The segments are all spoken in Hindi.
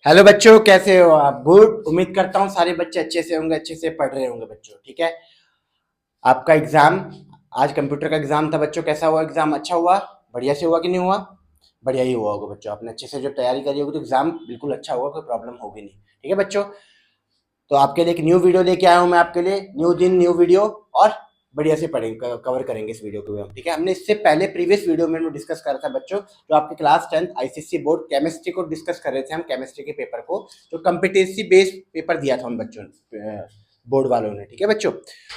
हेलो बच्चों, कैसे हो आप? गुड। उम्मीद करता हूँ सारे बच्चे अच्छे से होंगे, अच्छे से पढ़ रहे होंगे बच्चों। ठीक है, आपका एग्जाम आज कंप्यूटर का एग्जाम था बच्चों। कैसा हुआ एग्जाम? अच्छा हुआ? बढ़िया से हुआ कि नहीं हुआ? बढ़िया ही हुआ होगा बच्चों। आपने अच्छे से जो तैयारी करी होगी तो एग्जाम बिल्कुल अच्छा होगा, कोई प्रॉब्लम होगी नहीं। ठीक है बच्चों, तो आपके लिए एक न्यू वीडियो लेके आया हूँ मैं, आपके लिए न्यू दिन न्यू वीडियो। और बढ़िया से पढ़ेंगे, कवर करेंगे इस वीडियो को भी हम। ठीक है, हमने इससे पहले प्रीवियस वीडियो में डिस्कस करा था बच्चों, जो आपके class 10th ICSC board chemistry को डिस्कस कर रहे थे हम, केमिस्ट्री के पेपर को, जो कम्पिटेंसी बेस्ड पेपर दिया था उन बच्चों ने, बोर्ड वालों ने। ठीक है बच्चों,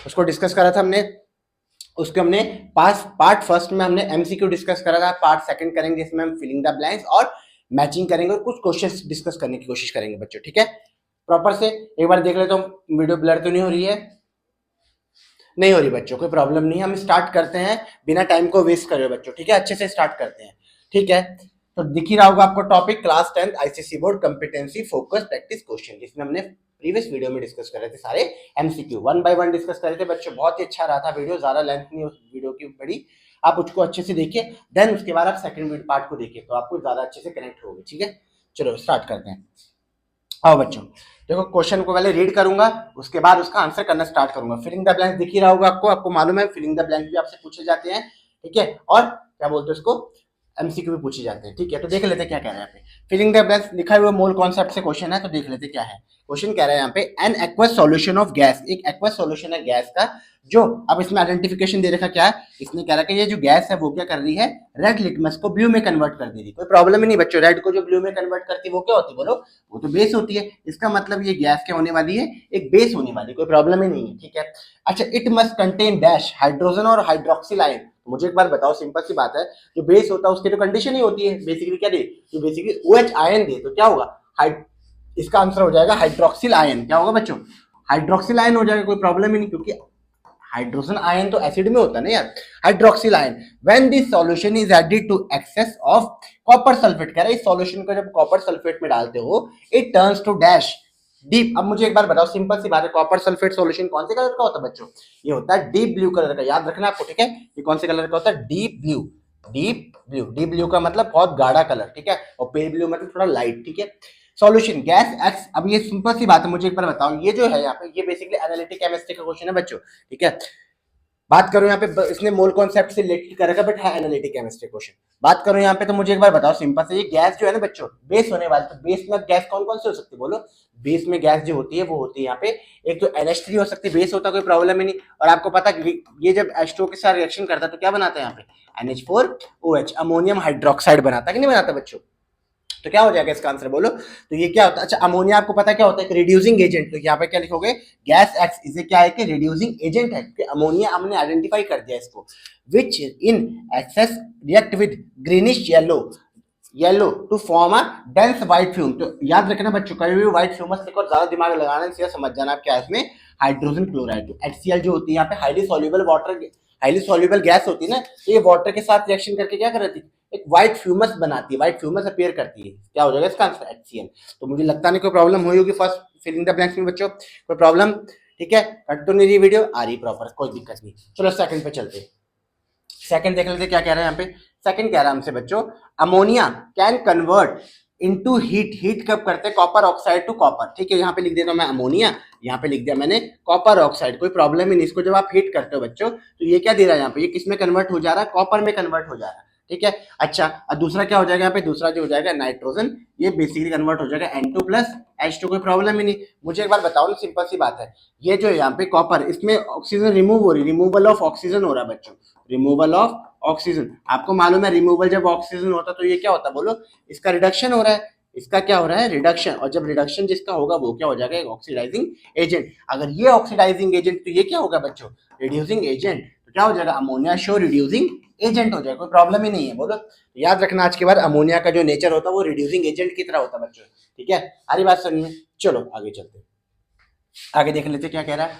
उसको डिस्कस करा था हमने। उसके हमने पार्ट फर्स्ट में हमने एमसीक्यू डिस्कस करा था। पार्ट सेकंड करेंगे, इसमें हम फिलिंग द ब्लैंक्स और मैचिंग करेंगे और कुछ क्वेश्चंस डिस्कस करने की कोशिश करेंगे बच्चों। ठीक है, प्रॉपर से एक बार देख लेते हो। वीडियो ब्लर तो नहीं हो रही है? नहीं हो रही बच्चों, कोई प्रॉब्लम नहीं है। हम स्टार्ट करते हैं बिना टाइम को वेस्ट करे बच्चों। ठीक है, अच्छे से स्टार्ट करते हैं। ठीक है, तो दिख ही रहा होगा आपको topic, class 10th ICSC board competency focus practice question, जिसमें हमने प्रीवियस वीडियो में डिस्कस कर रहे थे सारे MCQ, one by one discuss कर रहे थे बच्चों। बहुत ही अच्छा रहा था वीडियो, ज्यादा लेंथ नहीं उस वीडियो की पड़ी। आप उसको अच्छे से देखिए, देन उसके बाद आप सेकंड पार्ट को देखिए, तो आपको ज्यादा अच्छे से कनेक्ट होगी। ठीक है, चलो स्टार्ट करते हैं। आओ बच्चों, देखो क्वेश्चन को पहले रीड करूंगा, उसके बाद उसका आंसर करना स्टार्ट करूंगा। फिलिंग द ब्लैंक दिख ही रहा होगा आपको। आपको मालूम है फिलिंग द ब्लैंक भी आपसे पूछे जाते हैं। ठीक है, और क्या बोलते हैं उसको, एमसीक्यू भी पूछे जाते हैं। ठीक है, तो देख लेते हैं क्या कह रहे हैं यहाँ पे। फिलिंग द ब्लैंक लिखा हुआ मोल कॉन्सेप्ट से क्वेश्चन है, तो देख लेते हैं क्या है। क्वेश्चन कह रहा है यहाँ पे, an aqueous solution of gas, एक एक्वस सॉल्यूशन है गैस का, जो अब इसमें आइडेंटिफिकेशन दे रखा क्या है, इसने कह रहा है कि ये जो गैस है वो क्या कर रही है, रेड लिटमस को ब्लू में कन्वर्ट कर दे रही। कोई प्रॉब्लम ही नहीं बच्चों, रेड को जो ब्लू में कन्वर्ट करती है वो क्या होती है बोलो? वो तो बेस होती है। इसका मतलब ये गैस क्या होने वाली है, एक बेस होने वाली, कोई प्रॉब्लम ही नहीं है। ठीक है, अच्छा, it must contain dash hydrogen और हाइड्रोक्सिल आयन। मुझे एक बार बताओ, सिंपल सी बात है, जो बेस होता है उसकी तो कंडीशन ही होती है बेसिकली क्या दे, जो बेसिकली OH आयन दे, तो क्या होगा, इसका आंसर हो जाएगा हाइड्रोक्सिल आयन। क्या होगा बच्चों? हाइड्रोक्सिल आयन हो जाएगा, कोई प्रॉब्लम ही नहीं, क्योंकि हाइड्रोजन आयन तो एसिड में होता है ना यार। Hydroxyl ion, when this solution is added to excess of copper sulphate, कह रहा है इस सॉल्यूशन को जब कॉपर सल्फेट में डालते हो, it turns to dash deep. अब मुझे एक बार बताओ, सिंपल सी बात है, कॉपर सल्फेट सॉल्यूशन कौन से कलर का होता है बच्चों? ये होता है डीप ब्लू कलर का, याद रखना आपको। ठीक है, ये कौन से कलर का होता है? Deep blue. Deep blue, deep blue का मतलब बहुत गाढ़ा कलर। ठीक है, और पेल ब्लू मतलब थोड़ा लाइट। ठीक है, सॉल्यूशन गैस एक्स। अब ये सिंपल सी बात है, मुझे एक बार बताओ, ये जो है यहाँ पे, ये बेसिकली एनालिटिक केमिस्ट्री का क्वेश्चन है बच्चों। ठीक है, बात करो यहाँ पे, इसने मोल कॉन्सेप्ट से रिलेटेड कर रखा, बट है एनालिटिक केमिस्ट्री क्वेश्चन। बात करो यहाँ पे, तो मुझे एक बार बताओ सिंपल से, ये गैस जो है ना बच्चों, बेस होने वाली, तो बेस में गैस कौन कौन सी हो सकती है बोलो? बेस में गैस जो होती है वो होती है यहाँ पे, एक तो NH3 हो सकती है, बेस होता है, कोई प्रॉब्लम ही नहीं। और आपको पता ये जब H2O के साथ रिएक्शन करता है तो क्या बनाता है यहाँ पे, NH4OH, अमोनियम हाइड्रोक्साइड बनाता है कि नहीं बनाता बच्चों? तो क्या हो जाएगा इसका आंसर बोलो? तो ये क्या होता है? अच्छा, अमोनिया आपको पता क्या होता है? Reducing agent. तो यहाँ पे क्या लिखोगे, गैस एक्स, इसे क्या है कि रिड्यूसिंग एजेंट है, कि अमोनिया हमने आइडेंटिफाई कर दिया इसको, which in excess react with greenish yellow to form a dense white fume. तो याद रखना बच्चों, कभी भी व्हाइट फ्यूमस देखो, ज्यादा दिमाग लगाना नहीं, समझ जाना आप क्या है इसमें, हाइड्रोजन क्लोराइड। HCl जो होती है यहाँ पे highly soluble water, highly soluble gas होती है ना, तो ये वाटर के साथ रिएक्शन करके क्या कर रही थी, एक व्हाइट फ्यूमस बनाती है, व्हाइट फ्यूमस अपीयर करती है। क्या हो जाएगा इसका आंसर? HCl। तो मुझे लगता नहीं कोई प्रॉब्लम हुई होगी फर्स्ट फिलिंग द ब्लैंक्स में बच्चों, कोई प्रॉब्लम? ठीक है, कट तो नहीं रही वीडियो, आ रही प्रॉपर, कोई दिक्कत नहीं। चलो सेकंड पे चलते। सेकंड देख लेते क्या कह रहा है यहाँ पे। सेकंड कह रहा है हमसे बच्चों, ammonia can convert into heat. Heat कब करते हैं? Copper oxide to copper. ठीक है, यहाँ पे लिख देता हूं मैं अमोनिया, यहाँ पे लिख दिया मैंने कॉपर ऑक्साइड, कोई प्रॉब्लम ही नहीं। इसको जब आप हीट करते हो बच्चों, तो ये क्या दे रहा है यहाँ पे, ये किस में कन्वर्ट हो जा रहा है? कॉपर में कन्वर्ट हो जा रहा है। ठीक है, अच्छा, और दूसरा क्या हो जाएगा यहाँ पे, दूसरा जो हो जाएगा नाइट्रोजन, ये बेसिकली कन्वर्ट हो जाएगा N2+H2, कोई प्रॉब्लम ही नहीं। मुझे एक बार बताओ ना, सिंपल सी बात है, ये जो यहाँ पे कॉपर, इसमें ऑक्सीजन रिमूव हो रही, रिमूवल ऑफ ऑक्सीजन हो रहा है बच्चों, रिमूवल ऑफ ऑक्सीजन। आपको मालूम है रिमूवल जब ऑक्सीजन होता है तो ये क्या होता है बोलो? इसका रिडक्शन हो रहा है, इसका क्या हो रहा है? रिडक्शन। और जब रिडक्शन जिसका होगा वो क्या हो जाएगा? एक ऑक्सीडाइजिंग एजेंट। अगर ये ऑक्सीडाइजिंग एजेंट, तो ये क्या होगा बच्चों? Reducing agent. तो क्या हो जाएगा? अमोनिया शो रिड्यूसिंग एजेंट हो जाएगा, कोई प्रॉब्लम ही नहीं है बोलो। याद रखना आज के बाद, अमोनिया का जो नेचर होता है वो रिड्यूसिंग एजेंट की तरह होता है बच्चों। ठीक है, सारी बात समझ में। चलो आगे चलते, आगे देख लेते क्या कह रहा है।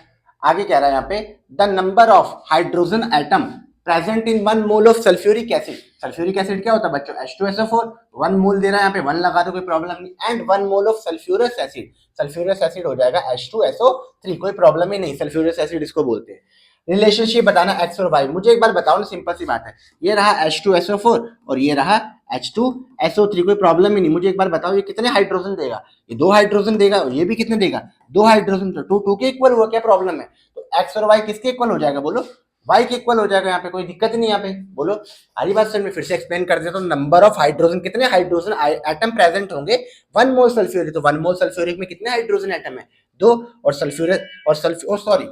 आगे कह रहा है यहाँ पे, the number of hydrogen atom present in 1 mole of sulphuric acid. Sulphuric acid क्या होता है बच्चों? H2SO4, 1 मोल दे रहा है यहाँ पे, 1 लगा दो कोई प्रॉब्लम नहीं। And 1 mole of sulphurous acid, sulphurous acid हो जाएगा H2SO3, कोई प्रॉब्लम ही नहीं, सल्फ्यूरस एसिड इसको बोलते हैं। रिलेशनशिप बताना एक्स और वाई। मुझे एक बार बताओ ना, सिंपल सी बात है, ये रहा H2SO4 और ये रहा H2SO3, कोई प्रॉब्लम ही नहीं। मुझे एक बार बताओ ये कितने हाइड्रोजन देगा, ये 2 हाइड्रोजन देगा और ये भी कितने देगा, 2 हाइड्रोजन। तो 2 2 के इक्वल हुआ, क्या प्रॉब्लम है? तो एक्स और वाई किसके इक्वल हो जाएगा बोलो, वाई के इक्वल हो जाएगा, यहाँ पे कोई दिक्कत नहीं। यहाँ पे बोलो हरी बात सर, मैं फिर से एक्सप्लेन कर देता हूँ। नंबर ऑफ हाइड्रोजन, कितने हाइड्रोजन एटम प्रेजेंट होंगे 1 मोल सल्फ्यूरिक, तो 1 मोल सल्फ्यूरिक में कितने हाइड्रोजन एटम है, 2। और सल्फ्यूरिक और सल्फ्यूर सॉरी,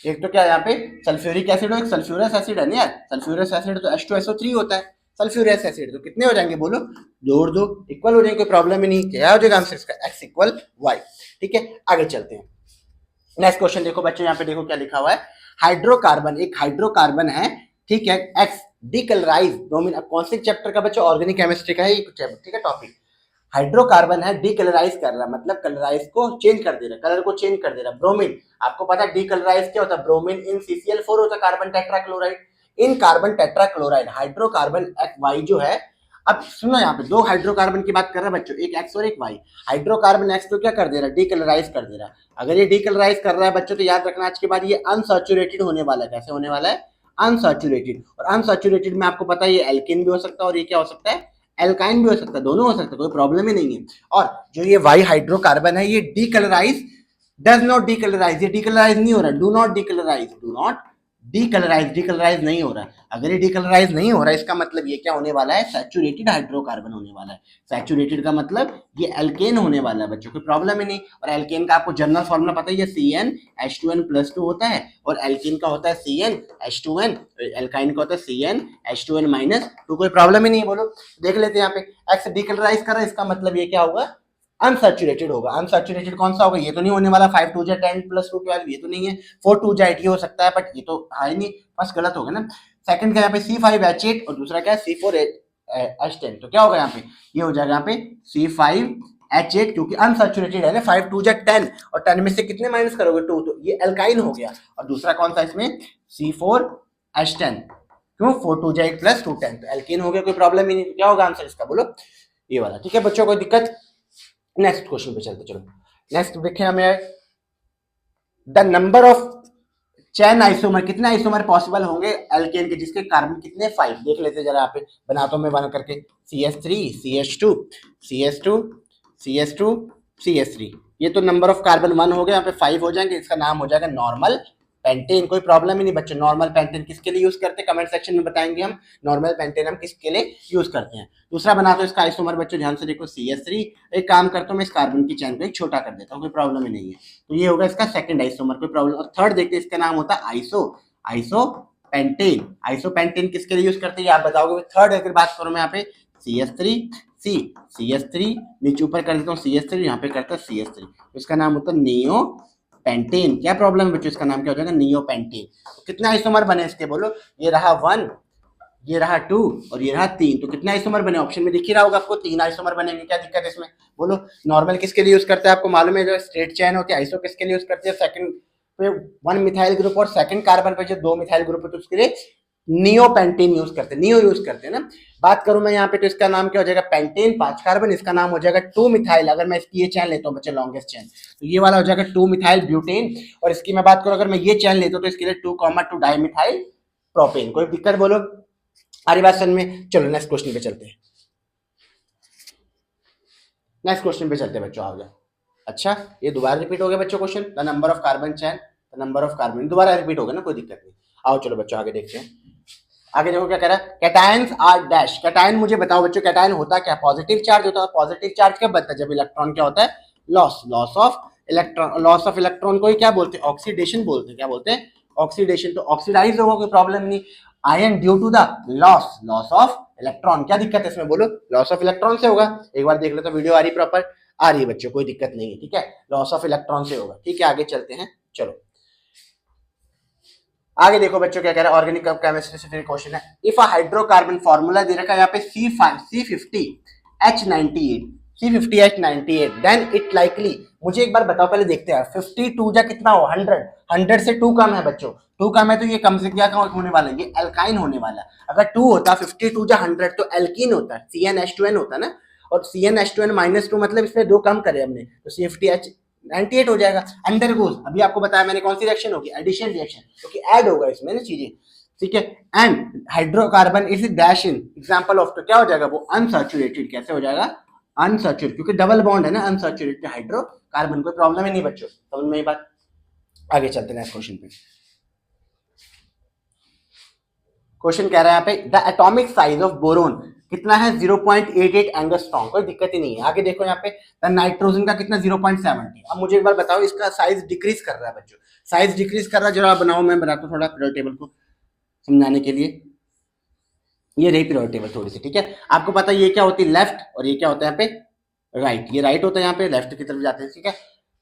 एक तो क्या यहाँ पे सल्फ्यूरिक एसिड और एक सल्फ्यूरस एसिड है ना यार, सल्फ्यूरस एसिड तो H2SO3 होता है, सल्फ्यूरस एसिड तो कितने हो जाएंगे बोलो, 2 और 2 इक्वल हो जाएंगे, कोई प्रॉब्लम ही नहीं। क्या हो जाएगा आंसर इसका, x इक्वल वाई। ठीक है, आगे चलते हैं। नेक्स्ट क्वेश्चन देखो बच्चों, यहाँ पे देखो क्या लिखा हुआ है। हाइड्रोकार्बन, एक हाइड्रोकार्बन है, ठीक है, एक्स डीकलराइज ब्रोमीन। कौन से चैप्टर का बच्चों, ऑर्गेनिक केमिस्ट्री का है ये चैप्टर, ठीक है टॉपिक। हाइड्रोकार्बन है, डीकलराइज कर रहा है, मतलब कलराइज को चेंज कर दे रहा है, कलर को चेंज कर दे रहा है। ब्रोमीन, आपको पता है डीकलराइज क्या होता है, ब्रोमीन इन CCl4 होता है, carbon tetrachloride, in carbon tetrachloride. Hydrocarbon X Y जो है, अब सुनो यहाँ पे 2 हाइड्रोकार्बन की बात कर रहे हैं बच्चों, एक एक्स और एक वाई। हाइड्रोकार्बन एक्स तो क्या कर दे रहा है, डीकलराइज कर दे रहा है। अगर ये डीकलराइज कर रहा है बच्चों, तो याद रखना आज के बाद ये अनसैचुरेटेड होने वाला है। कैसे होने वाला है, अनसैचुरेटेड। और अनसैचुरेटेड में आपको पता है ये एल्केन भी हो सकता है और ये क्या हो सकता है, एल्काइन भी हो सकता है, दोनों हो सकता है, कोई प्रॉब्लम ही नहीं है। और जो ये वाई हाइड्रोकार्बन है, ये डीकलराइज डज नॉट डीकलराइज, ये डीकलराइज नहीं हो रहा, do not decolourise, do not decolourise, decolourise नहीं हो रहा है। अगर ये डीकलराइज नहीं हो रहा है, इसका मतलब ये क्या होने वाला है, सैचुरेटेड हाइड्रोकार्बन होने वाला है। सैचुरेटेड का मतलब ये एल्केन होने वाला है बच्चों, कोई प्रॉब्लम ही नहीं। और एल्केन का आपको जनरल फॉर्मूला पता है, ये CnH2n+2 होता है, और एल्केन का होता है CnH2n, एल्काइन का होता है CnH2n-2, कोई प्रॉब्लम ही नहीं है। बोलो देख लेते हैं यहाँ पे, एक्स डीकलराइज कर रहा है, इसका मतलब ये क्या होगा, अनसैचुरेटेड होगा। अनसैचुरेटेड कौन सा होगा, ये तो नहीं होने वाला 5 2 10 + 2 12, ये तो नहीं है। 4 2 8 ये हो सकता है, बट ये तो है नहीं, फर्स्ट गलत होगा ना। सेकंड का यहाँ पे C5H8 और दूसरा क्या है C4H10, तो क्या होगा यहाँ पे, ये हो जाएगा यहाँ पे C5H8, क्योंकि अनसैचुरेटेड है ना, 5 2 10 और 10 में से कितने माइनस करोगे 2, तो ये एल्काइन हो गया। और दूसरा कौन सा इसमें C4H10, क्यों 4 2 8 + 2 10, तो एल्केन हो गया, कोई प्रॉब्लम ही नहीं। तो क्या होगा आंसर इसका बोलो, ये वाला। ठीक है बच्चों, कोई दिक्कत। नेक्स्ट क्वेश्चन पे चलते, चलो नेक्स्ट देखें हमें, the number of chain isomer, कितने आइसोमर पॉसिबल होंगे एल्केन के जिसके कार्बन कितने 5, देख लेते जरा यहाँ पे, बनाता हूं मैं बना करके, CH3 CH2 CH2 CH2 CH3, ये तो नंबर ऑफ कार्बन 1 हो गया, यहाँ पे 5 हो जाएंगे, इसका नाम हो जाएगा नॉर्मल पेंटेन, कोई प्रॉब्लम ही नहीं बच्चों। नॉर्मल पेंटेन किसके लिए यूज करते हैं, कमेंट सेक्शन में बताएंगे हम, नॉर्मल पेंटेन हम किसके लिए यूज करते हैं। दूसरा बना दो इसका आइसोमर बच्चों, ध्यान से देखो CH3, एक काम करता हूँ मैं इस कार्बन की चैन को एक छोटा कर देता हूँ, कोई प्रॉब्लम ही नहीं है। तो ये होगा इसका सेकंड आइसोमर, कोई प्रॉब्लम। और थर्ड देखते हैं, इसका नाम होता है आइसोपेंटेन। आइसोपेंटेन किसके लिए यूज करते हैं आप बताओगे। थर्ड अगर बात करूँ मैं यहाँ पे CH3 नीचे ऊपर कर देता हूँ CH3, यहाँ पे करता है CH3, इसका नाम होता है नियो पेंटेन। क्या प्रॉब्लम है बच्चों, इसका नाम क्या हो जाएगा, नियोपेंटेन। तो कितने आइसोमर बने इसके बोलो, ये रहा 1, ये रहा 2 और ये रहा 3, तो कितने आइसोमर बने, ऑप्शन में दिख ही रहा होगा आपको, 3 आइसोमर बनेंगे। क्या दिक्कत है इसमें बोलो। नॉर्मल किसके लिए यूज करते हैं आपको मालूम है, जो स्ट्रेट चेन होती है, आइसो किसके लिए यूज करते हैं, सेकंड पे 1 मिथाइल ग्रुप और सेकंड कार्बन पे जो 2 मिथाइल ग्रुप है, तो उसके लिए नियोपेंटेन यूज करते हैं, नियो यूज करते हैं ना। बात करूं मैं यहाँ पे, तो इसका नाम क्या हो जाएगा, पेंटेन 5 कार्बन, इसका नाम हो जाएगा 2 मिथाइल। अगर मैं इसकी ये चैन लेता हूँ बच्चे, लॉन्गेस्ट चैन, तो ये वाला हो जाएगा 2 मिथाइल ब्यूटेन। और इसकी मैं बात करूं, अगर मैं ये चैन लेता हूँ, तो इसके लिए 2,2 डाइमिथाइल प्रोपेन। कोई दिक्कत बोलो, आ रही बात समझ में। चलो नेक्स्ट क्वेश्चन पे चलते हैं, नेक्स्ट क्वेश्चन पे चलते हैं बच्चों, आ गया। अच्छा ये दोबारा रिपीट हो गया बच्चों question, the number of carbon chain, the number of carbon दोबारा रिपीट हो गया ना, कोई दिक्कत नहीं। आओ चलो बच्चों आगे देखते हैं। आगे देखो क्या कह रहा है, कैटायंस आर डैश। कैटायन मुझे बताओ बच्चों, कैटायन होता क्या, पॉजिटिव चार्ज होता है। पॉजिटिव चार्ज कब बनता है, जब इलेक्ट्रॉन क्या होता है, loss of electron. Loss of electron को ही क्या बोलते हैं, ऑक्सीडेशन बोलते हैं। क्या बोलते हैं, ऑक्सीडेशन। तो ऑक्सीडाइज होगा, कोई प्रॉब्लम नहीं। Ion due to the loss of electron, क्या दिक्कत है इसमें बोलो, लॉस ऑफ इलेक्ट्रॉन से होगा। एक बार देख लो तो वीडियो आ रही प्रॉपर, आ रही है बच्चों, कोई दिक्कत नहीं है। ठीक है, लॉस ऑफ इलेक्ट्रॉन से होगा। ठीक है आगे चलते हैं, चलो आगे देखो बच्चों क्या कह रहा है, ऑर्गेनिक केमिस्ट्री से फिर क्वेश्चन है। इफ अ हाइड्रोकार्बन फार्मूला दे रखा है यहाँ पे C50H98 देन इट लाइकली। मुझे एक बार बताओ, पहले देखते हैं 52 जा कितना हो, 100 से 2 कम है बच्चों, 2 कम है, तो ये कम से क्या होने वाला है, ये एल्काइन होने वाला है। अगर 2 होता 52 जा 100 तो एल्कीन होता है, CnH2n होता है ना। और CnH2n-2 मतलब इसमें 2 कम करे हमने, तो 98 हो जाएगा। अंडरगोज, अभी आपको बताया मैंने कौन सी रिएक्शन होगी, एडिशन रिएक्शन, क्योंकि ऐड होगा इसमें ना चीजें, ठीक है। And hydrocarbon is dash in example of, तो क्या हो जाएगा वो अनसैचुरेटेड, कैसे हो जाएगा अनसैचुरेटेड, क्योंकि डबल बॉन्ड है ना अनसैचुरेटेड हाइड्रोकार्बन, कोई प्रॉब्लम ही नहीं बच्चों, समझ में ये बात। आगे चलते हैं नेक्स्ट क्वेश्चन पे। क्वेश्चन कह रहा है यहाँ पे the atomic size of boron कितना है 0.88 एंगस्ट्रॉम, कोई दिक्कत ही नहीं है। आगे देखो यहाँ पे द नाइट्रोजन का कितना 0.70। अब मुझे एक बार बताओ इसका साइज डिक्रीज कर रहा है बच्चों, साइज डिक्रीज कर रहा है, जरा बनाओ, मैं बनाता हूँ थोड़ा पीरियड टेबल को समझाने के लिए। ये रही पीरियड टेबल थोड़ी सी, ठीक है। आपको पता है ये क्या होती है लेफ्ट और ये क्या होता है यहाँ पे राइट, ये राइट होता है, यहाँ पे लेफ्ट की तरफ जाते हैं, ठीक है।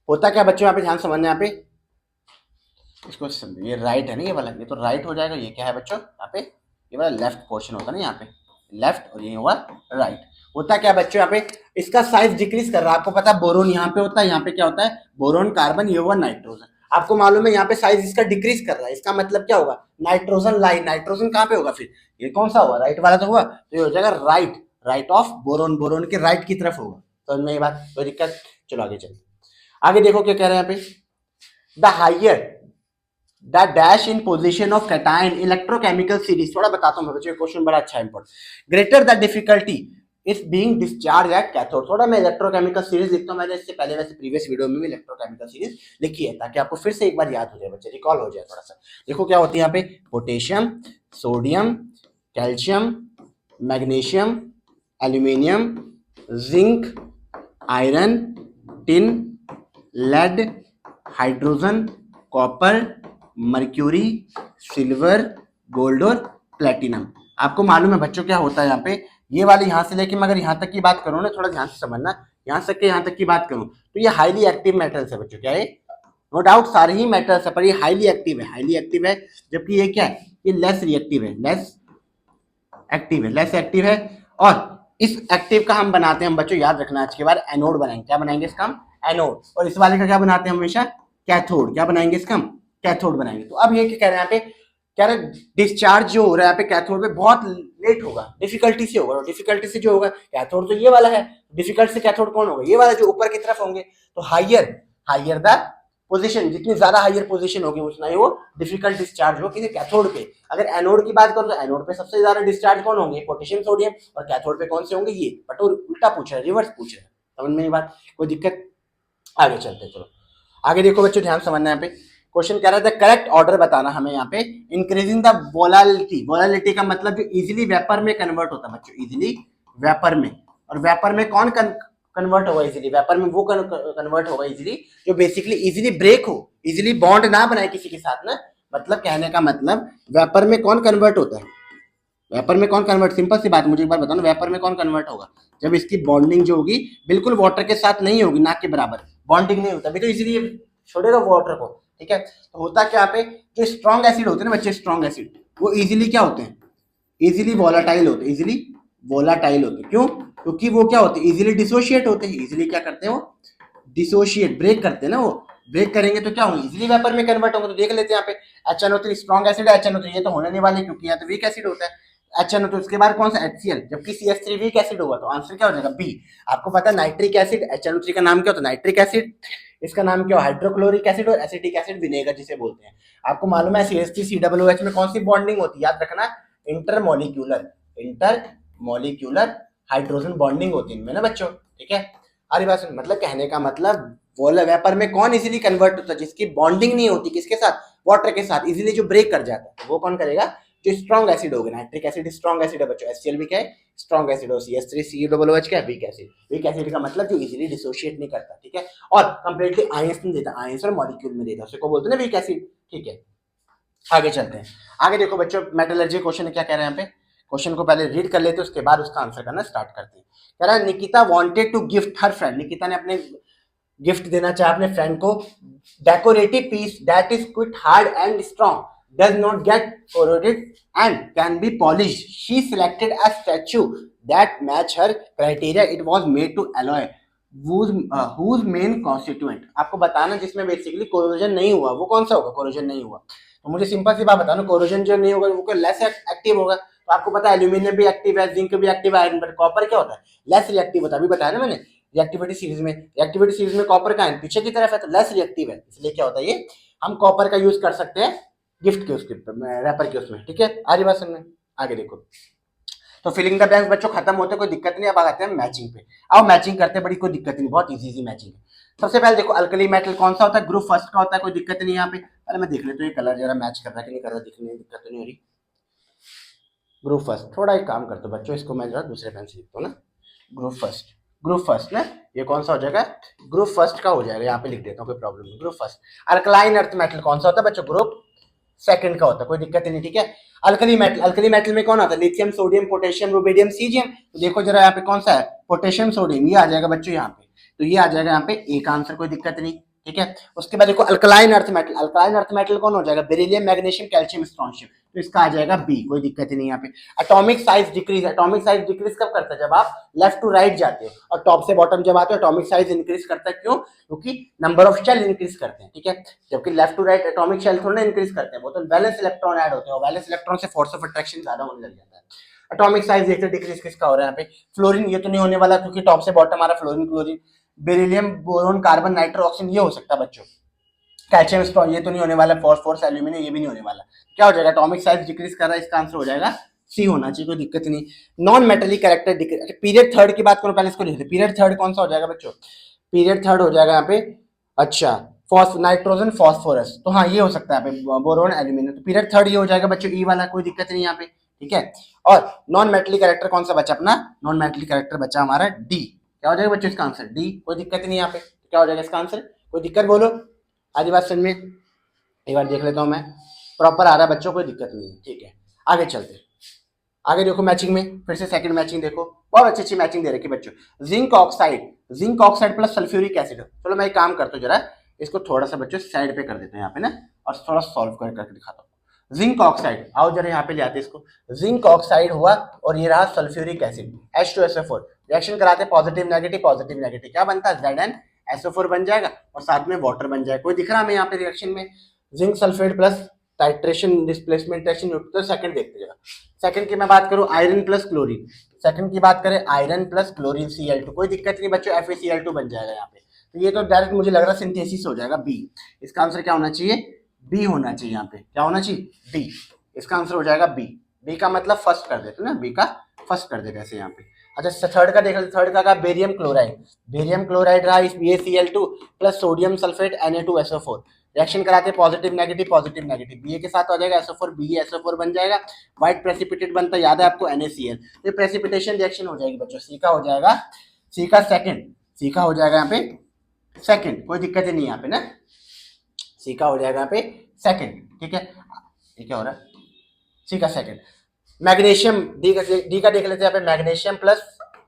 होता क्या बच्चों, यहाँ पे ध्यान समझना, यहाँ पे इसको समझो, ये राइट है ना ये वाला, ये तो राइट हो जाएगा, ये क्या है बच्चों यहाँ पे ये वाला लेफ्ट पोर्शन होता है ना, यहाँ पे लेफ्ट और ये हुआ राइट। होता क्या बच्चों यहाँ पे इसका साइज डिक्रीज कर रहा है, आपको पता है बोरोन यहाँ पे होता है, यहाँ पे क्या होता है बोरोन कार्बन, ये हुआ नाइट्रोजन, आपको मालूम है यहाँ पे साइज इसका डिक्रीज कर रहा है, इसका मतलब क्या होगा नाइट्रोजन लाइन, नाइट्रोजन कहाँ पे होगा फिर, ये कौन सा हुआ राइट वाला तो हुआ, तो ये हो जाएगा right, right of boron, boron के राइट की तरफ होगा, तो नहीं बात कोई दिक्कत। चलो आगे चलते, आगे देखो क्या कह रहे हैं यहाँ पे the higher the dash in position of cation electrochemical series, थोड़ा बताता हूँ बच्चों, क्वेश्चन बड़ा अच्छा important. Greater the difficulty is being discharge at cathode, थोड़ा मैं इलेक्ट्रोकेमिकल सीरीज लिखता हूँ, मैंने इससे पहले वैसे प्रीवियस वीडियो में भी इलेक्ट्रोकेमिकल सीरीज लिखी है, ताकि आपको फिर से एक बार याद हो जाए बच्चे, रिकॉल हो जाए थोड़ा सा। देखो क्या होती है यहाँ पे potassium, sodium, calcium, magnesium, aluminium, zinc, iron, tin, lead, hydrogen, copper, mercury, silver, gold और प्लेटिनम। आपको मालूम है बच्चों क्या होता है यहाँ पे, ये वाली यहाँ से लेके मैं अगर यहाँ तक की बात करूँ ना, थोड़ा ध्यान से समझना, यहाँ से के यहाँ तक की बात करूँ तो ये हाईली एक्टिव मेटल्स है बच्चों, क्या है नो डाउट सारे ही मेटल्स है, पर ये हाईली एक्टिव है, हाईली एक्टिव है, जबकि ये क्या है ये लेस रिएक्टिव है, लेस एक्टिव है, लेस एक्टिव है। और इस एक्टिव का हम बनाते हैं हम बच्चों, याद रखना आज के बाद एनोड बनाएंगे, क्या बनाएंगे इसका हम एनोड, और इस वाले का क्या बनाते हैं हमेशा कैथोड, क्या बनाएंगे इसका हम कैथोड बनाएंगे। तो अब ये क्या कह रहे हैं यहाँ पे, कह रहे डिस्चार्ज जो हो रहा है यहाँ पे कैथोड पे बहुत लेट होगा, डिफिकल्टी से होगा, और डिफिकल्टी से जो होगा कैथोड तो ये वाला है, डिफिकल्ट से कैथोड कौन होगा ये वाला जो ऊपर की तरफ होंगे, तो हाइयर हाइयर द पोजीशन, जितनी ज्यादा हाइयर पोजीशन होगी उतना ही वो डिफिकल्ट डिस्चार्ज हो किसी कैथोड पे। अगर एनोड की बात करो तो एनोड पे सबसे ज्यादा डिस्चार्ज कौन होंगे पोटेशियम सोडियम, और कैथोड पे कौन से होंगे ये, बट वो उल्टा पूछ रहा है, रिवर्स पूछ रहा है, समझ में ये बात, कोई दिक्कत। आगे चलते, चलो आगे देखो बच्चों, ध्यान समझना है यहाँ पे क्वेश्चन कह रहा है करेक्ट ऑर्डर बताना हमें यहाँ पे, इंक्रीजिंग द वोलालिटी, वोलालिटी का मतलब जो इजीली वेपर में कन्वर्ट होता है बच्चों, इजीली वेपर में, और वेपर में कौन कन्वर्ट होगा इजीली, वेपर में वो कन्वर्ट होगा इजीली जो बेसिकली इजीली ब्रेक हो, इजीली बॉन्ड ना बनाए किसी के साथ ना, मतलब कहने का मतलब वेपर में कौन कन्वर्ट होता है, वेपर में कौन कन्वर्ट, सिंपल सी बात मुझे एक बार बताओ ना, वेपर में कौन कन्वर्ट होगा जब इसकी बॉन्डिंग जो होगी बिल्कुल वाटर के साथ नहीं होगी, ना के बराबर बॉन्डिंग नहीं होता, अभी तो इजीली छोड़ेगा वाटर को, ठीक है। तो होता क्या यहाँ पे जो स्ट्रॉन्ग एसिड होते हैं ना बच्चे, स्ट्रॉन्ग एसिड वो इजीली क्या होते हैं, इजीली वोलाटाइल होते हैं, इजीली वोलाटाइल होते हैं, क्यों, क्योंकि वो क्या होते हैं इजीली डिसोशिएट होते हैं, इजीली क्या करते हैं वो डिसोशिएट, ब्रेक करते हैं ना, वो ब्रेक करेंगे तो क्या होंगे इजीली वेपर में कन्वर्ट होंगे। तो देख लेते हैं यहाँ पे HNO3 स्ट्रॉन्ग एसिड है, HNO3 ये तो होने नहीं वाले क्योंकि यहाँ तो वीक एसिड होता है, HNO3 उसके बाद कौन सा HCl, जबकि CH3 वीक एसिड होगा, तो आंसर क्या हो जाएगा बी। आपको पता है नाइट्रिक एसिड, HNO3 का नाम क्या होता है नाइट्रिक एसिड, इसका नाम क्या है हाइड्रोक्लोरिक एसिड, और एसिटिक एसिड विनेगर जिसे बोलते हैं। आपको मालूम है CH3COOH में कौन सी बॉन्डिंग होती है, याद रखना इंटरमोलिक्यूलर, इंटरमोलिक्यूलर हाइड्रोजन बॉन्डिंग होती है इनमें ना बच्चों, ठीक है। अरे बात मतलब कहने का मतलब वोला वेपर में कौन इजीली कन्वर्ट होता है, जिसकी बॉन्डिंग नहीं होती किसके साथ, वाटर के साथ, इजीली जो ब्रेक कर जाता है वो कौन करेगा, जो स्ट्रॉन्ग एसिड होगा, नाइट्रिक एसिड स्ट्रॉन्ग एसिड है बच्चों, HCl भी क्या है स्ट्रॉन्ग एसिड, और CH3COOH क्या है वीक एसिड, वीक एसिड का मतलब जो इजीली डिसोशिएट नहीं करता, ठीक है, और कंप्लीटली आयंस नहीं देता, आयंस और मॉलिक्यूल में देता, उसे को बोलते हैं ना वीक एसिड, ठीक है। आगे चलते हैं, आगे देखो बच्चों मेटलर्जी क्वेश्चन क्या कह रहे हैं यहाँ पे, क्वेश्चन को पहले रीड कर लेते हैं उसके बाद उसका आंसर करना स्टार्ट करते हैं। कह रहा है Nikita wanted to gift her friend, Nikita ने अपने गिफ्ट देना चाहा अपने फ्रेंड को decorative piece that is quite hard and strong, does not get corroded and can be polished. She selected a statue that matched her criteria. It was made to alloy whose main constituent, आपको बताना जिसमें बेसिकली कोरोजन नहीं हुआ वो कौन सा होगा, कोरोजन नहीं हुआ, तो मुझे सिंपल सी बात बताना, कोरोजन जो नहीं होगा वो लेस एक्टिव होगा, तो आपको पता है एल्यूमिनियम भी एक्टिव है, जिंक भी एक्टिव है, आयरन, पर कॉपर क्या होता है लेस रिएक्टिव होता है, अभी बताया ना मैंने, रिएक्टिविटी सीरीज में, रिएक्टिविटी सीरीज में कॉपर का आयन पीछे की तरफ है तो लेस रिएक्टिव है, इसलिए क्या होता है ये हम कॉपर का यूज कर सकते हैं गिफ्ट के उसके रैपर के उसमें, ठीक है। आ रही बात समझ में? आगे देखो, तो फिलिंग द ब्लैंक्स बच्चों खत्म होते कोई दिक्कत नहीं। अब आते हैं मैचिंग पे। अब मैचिंग करते बड़ी कोई दिक्कत नहीं, बहुत इजी मैचिंग है। सबसे पहले देखो अल्कली मेटल कौन सा होता है, ग्रुप फर्स्ट का होता है, कोई दिक्कत नहीं यहाँ पे। पहले मैं देख लेता हूँ ये कलर जरा मैच कर रहा है कि नहीं कर रहा, दिखने में दिक्कत नहीं हो रही। ग्रुप फर्स्ट, थोड़ा एक काम करते हो बच्चों, इसको मैं जरा दूसरे पेन से लिखता हूँ ना। ग्रुप फर्स्ट, ग्रुप फर्स्ट ना, ये कौन सा हो जाएगा, ग्रुप फर्स्ट का हो जाएगा, यहाँ पे लिख देता हूँ, कोई प्रॉब्लम नहीं। Group first. Alkaline earth metal कौन सा होता है बच्चों, ग्रुप सेकंड का होता है, कोई दिक्कत नहीं, ठीक है। अल्कली मेटल, अल्कली मेटल में कौन आता है, lithium, sodium, potassium, rubidium, caesium. तो देखो जरा यहाँ पे कौन सा है, पोटेशियम, सोडियम, ये आ जाएगा बच्चों यहाँ पे, तो ये आ जाएगा यहाँ पे एक आंसर, कोई दिक्कत नहीं, ठीक है। उसके बाद देखो alkaline earth metal, alkaline earth metal कौन हो जाएगा, बेरिलियम, मैग्नीशियम, कैल्शियम, स्ट्रोंशियम, तो इसका आ जाएगा बी, कोई दिक्कत नहीं यहाँ पे। Atomic size decrease, atomic size decrease कब करता है, जब आप लेफ्ट टू राइट जाते हो और टॉप से बॉटम जब आते हो एटॉमिक साइज इंक्रीज करता है, क्यों, क्योंकि नंबर ऑफ शेल इंक्रीज करते हैं, ठीक है। जबकि left to right atomic shell थोड़ा इंक्रीज करते हैं, वो तो बैलेंस इलेक्ट्रॉन ऐड होते हैं, और बैलेंस इलेक्ट्रॉन से फोर्स ऑफ अट्रैक्शन ज्यादा होने लग जाता है। एटॉमिक साइज देखते डिक्रीज किसका हो रहा है यहाँ पे, फ्लोरीन, ये तो नहीं होने वाला क्योंकि टॉप से बॉटम आ रहा, fluorine, chlorine, beryllium, boron, carbon, nitro, oxygen, ये हो सकता है बच्चों। कैल्शियम, स्ट्रॉन्ग, ये तो नहीं होने वाला, फॉस्फोरस, एल्यूमिनियम, ये भी नहीं होने वाला। क्या हो जाएगा, एटॉमिक साइज डिक्रीज कर रहा है, इसका आंसर हो जाएगा सी होना चाहिए, कोई दिक्कत नहीं। Non metallic character decrease. Period third की बात करो, पहले इसको लिख दे, पीरियड थर्ड कौन सा हो जाएगा बच्चों, पीरियड थर्ड हो जाएगा यहाँ पे, अच्छा, नाइट्रोजन, फॉस्फोरस, तो हाँ ये हो सकता है यहाँ पे, बोरोन, एल्यूमिनियम, तो पीरियड थर्ड ये हो जाएगा बच्चों, ई वाला, कोई दिक्कत नहीं यहाँ पे, ठीक है। और नॉन मेटेलिक कैरेक्टर कौन सा बचा अपना, नॉन मेटेलिक कैरेक्टर बचा हमारा डी, क्या हो जाएगा बच्चों इसका आंसर, डी, कोई दिक्कत नहीं यहाँ पे, क्या हो जाएगा इसका आंसर, कोई दिक्कत बोलो, आधी बात समझ में, एक बार देख लेता हूँ मैं, प्रॉपर आ रहा है बच्चों, कोई दिक्कत नहीं है, ठीक है। आगे चलते, आगे देखो मैचिंग में, फिर से सेकंड मैचिंग देखो, बहुत अच्छी अच्छी मैचिंग दे रखी बच्चों। Zinc oxide, zinc oxide plus sulphuric acid. चलो मैं एक काम करता हूँ जरा, इसको थोड़ा सा बच्चों साइड पे कर देते हैं यहाँ पे ना, और थोड़ा सॉल्व करके दिखाता हूँ। जिंक ऑक्साइड, आओ जरा यहाँ पे ले आते इसको, जिंक ऑक्साइड हुआ और ये रहा सल्फ्यूरिक एसिड, H2SO4, रिएक्शन कराते पॉजिटिव नेगेटिव, पॉजिटिव नेगेटिव, क्या बनता है, ZnSO4 बन जाएगा और साथ में वाटर बन जाएगा, कोई दिख रहा है हमें यहाँ पे रिएक्शन में, zinc sulphate plus titration, displacement reaction. तो सेकंड देखते जरा, सेकंड की मैं बात करूं, आयरन प्लस क्लोरीन, सेकंड की बात करें आयरन प्लस क्लोरीन, Cl2, कोई दिक्कत नहीं बच्चों, FeCl2 बन जाएगा यहाँ पे, तो ये तो डायरेक्ट मुझे लग रहा है सिंथेसिस हो जाएगा, बी, इसका आंसर क्या होना चाहिए, बी होना चाहिए यहाँ पे, क्या होना चाहिए, बी, इसका आंसर हो जाएगा बी, बी का मतलब फर्स्ट कर देते ना, बी का फर्स्ट कर देते ऐसे यहाँ पे। अच्छा थर्ड का देख लेते, थर्ड का बेरियम क्लोराइड, बेरियम क्लोराइड रहा, इस BaCl2 plus sodium sulphate Na2SO4, reaction कराते हैं positive negative, positive negative, Ba के साथ हो जाएगा SO4, BeSO4 बन जाएगा, व्हाइट प्रेसिपिटेट बनता है, याद है आपको NaCl, ये प्रेसिपिटेशन रिएक्शन हो जाएगी बच्चों, सी का हो जाएगा, सी का सेकंड, सी का हो जाएगा यहाँ पे सेकंड, कोई दिक्कत नहीं यहाँ पे ना, सी का हो जाएगा यहाँ पे सेकंड, ठीक है। ये क्या हो रहा है, सी का सेकंड। मैग्नीशियम, डी का देख लेते हैं यहाँ पे, magnesium plus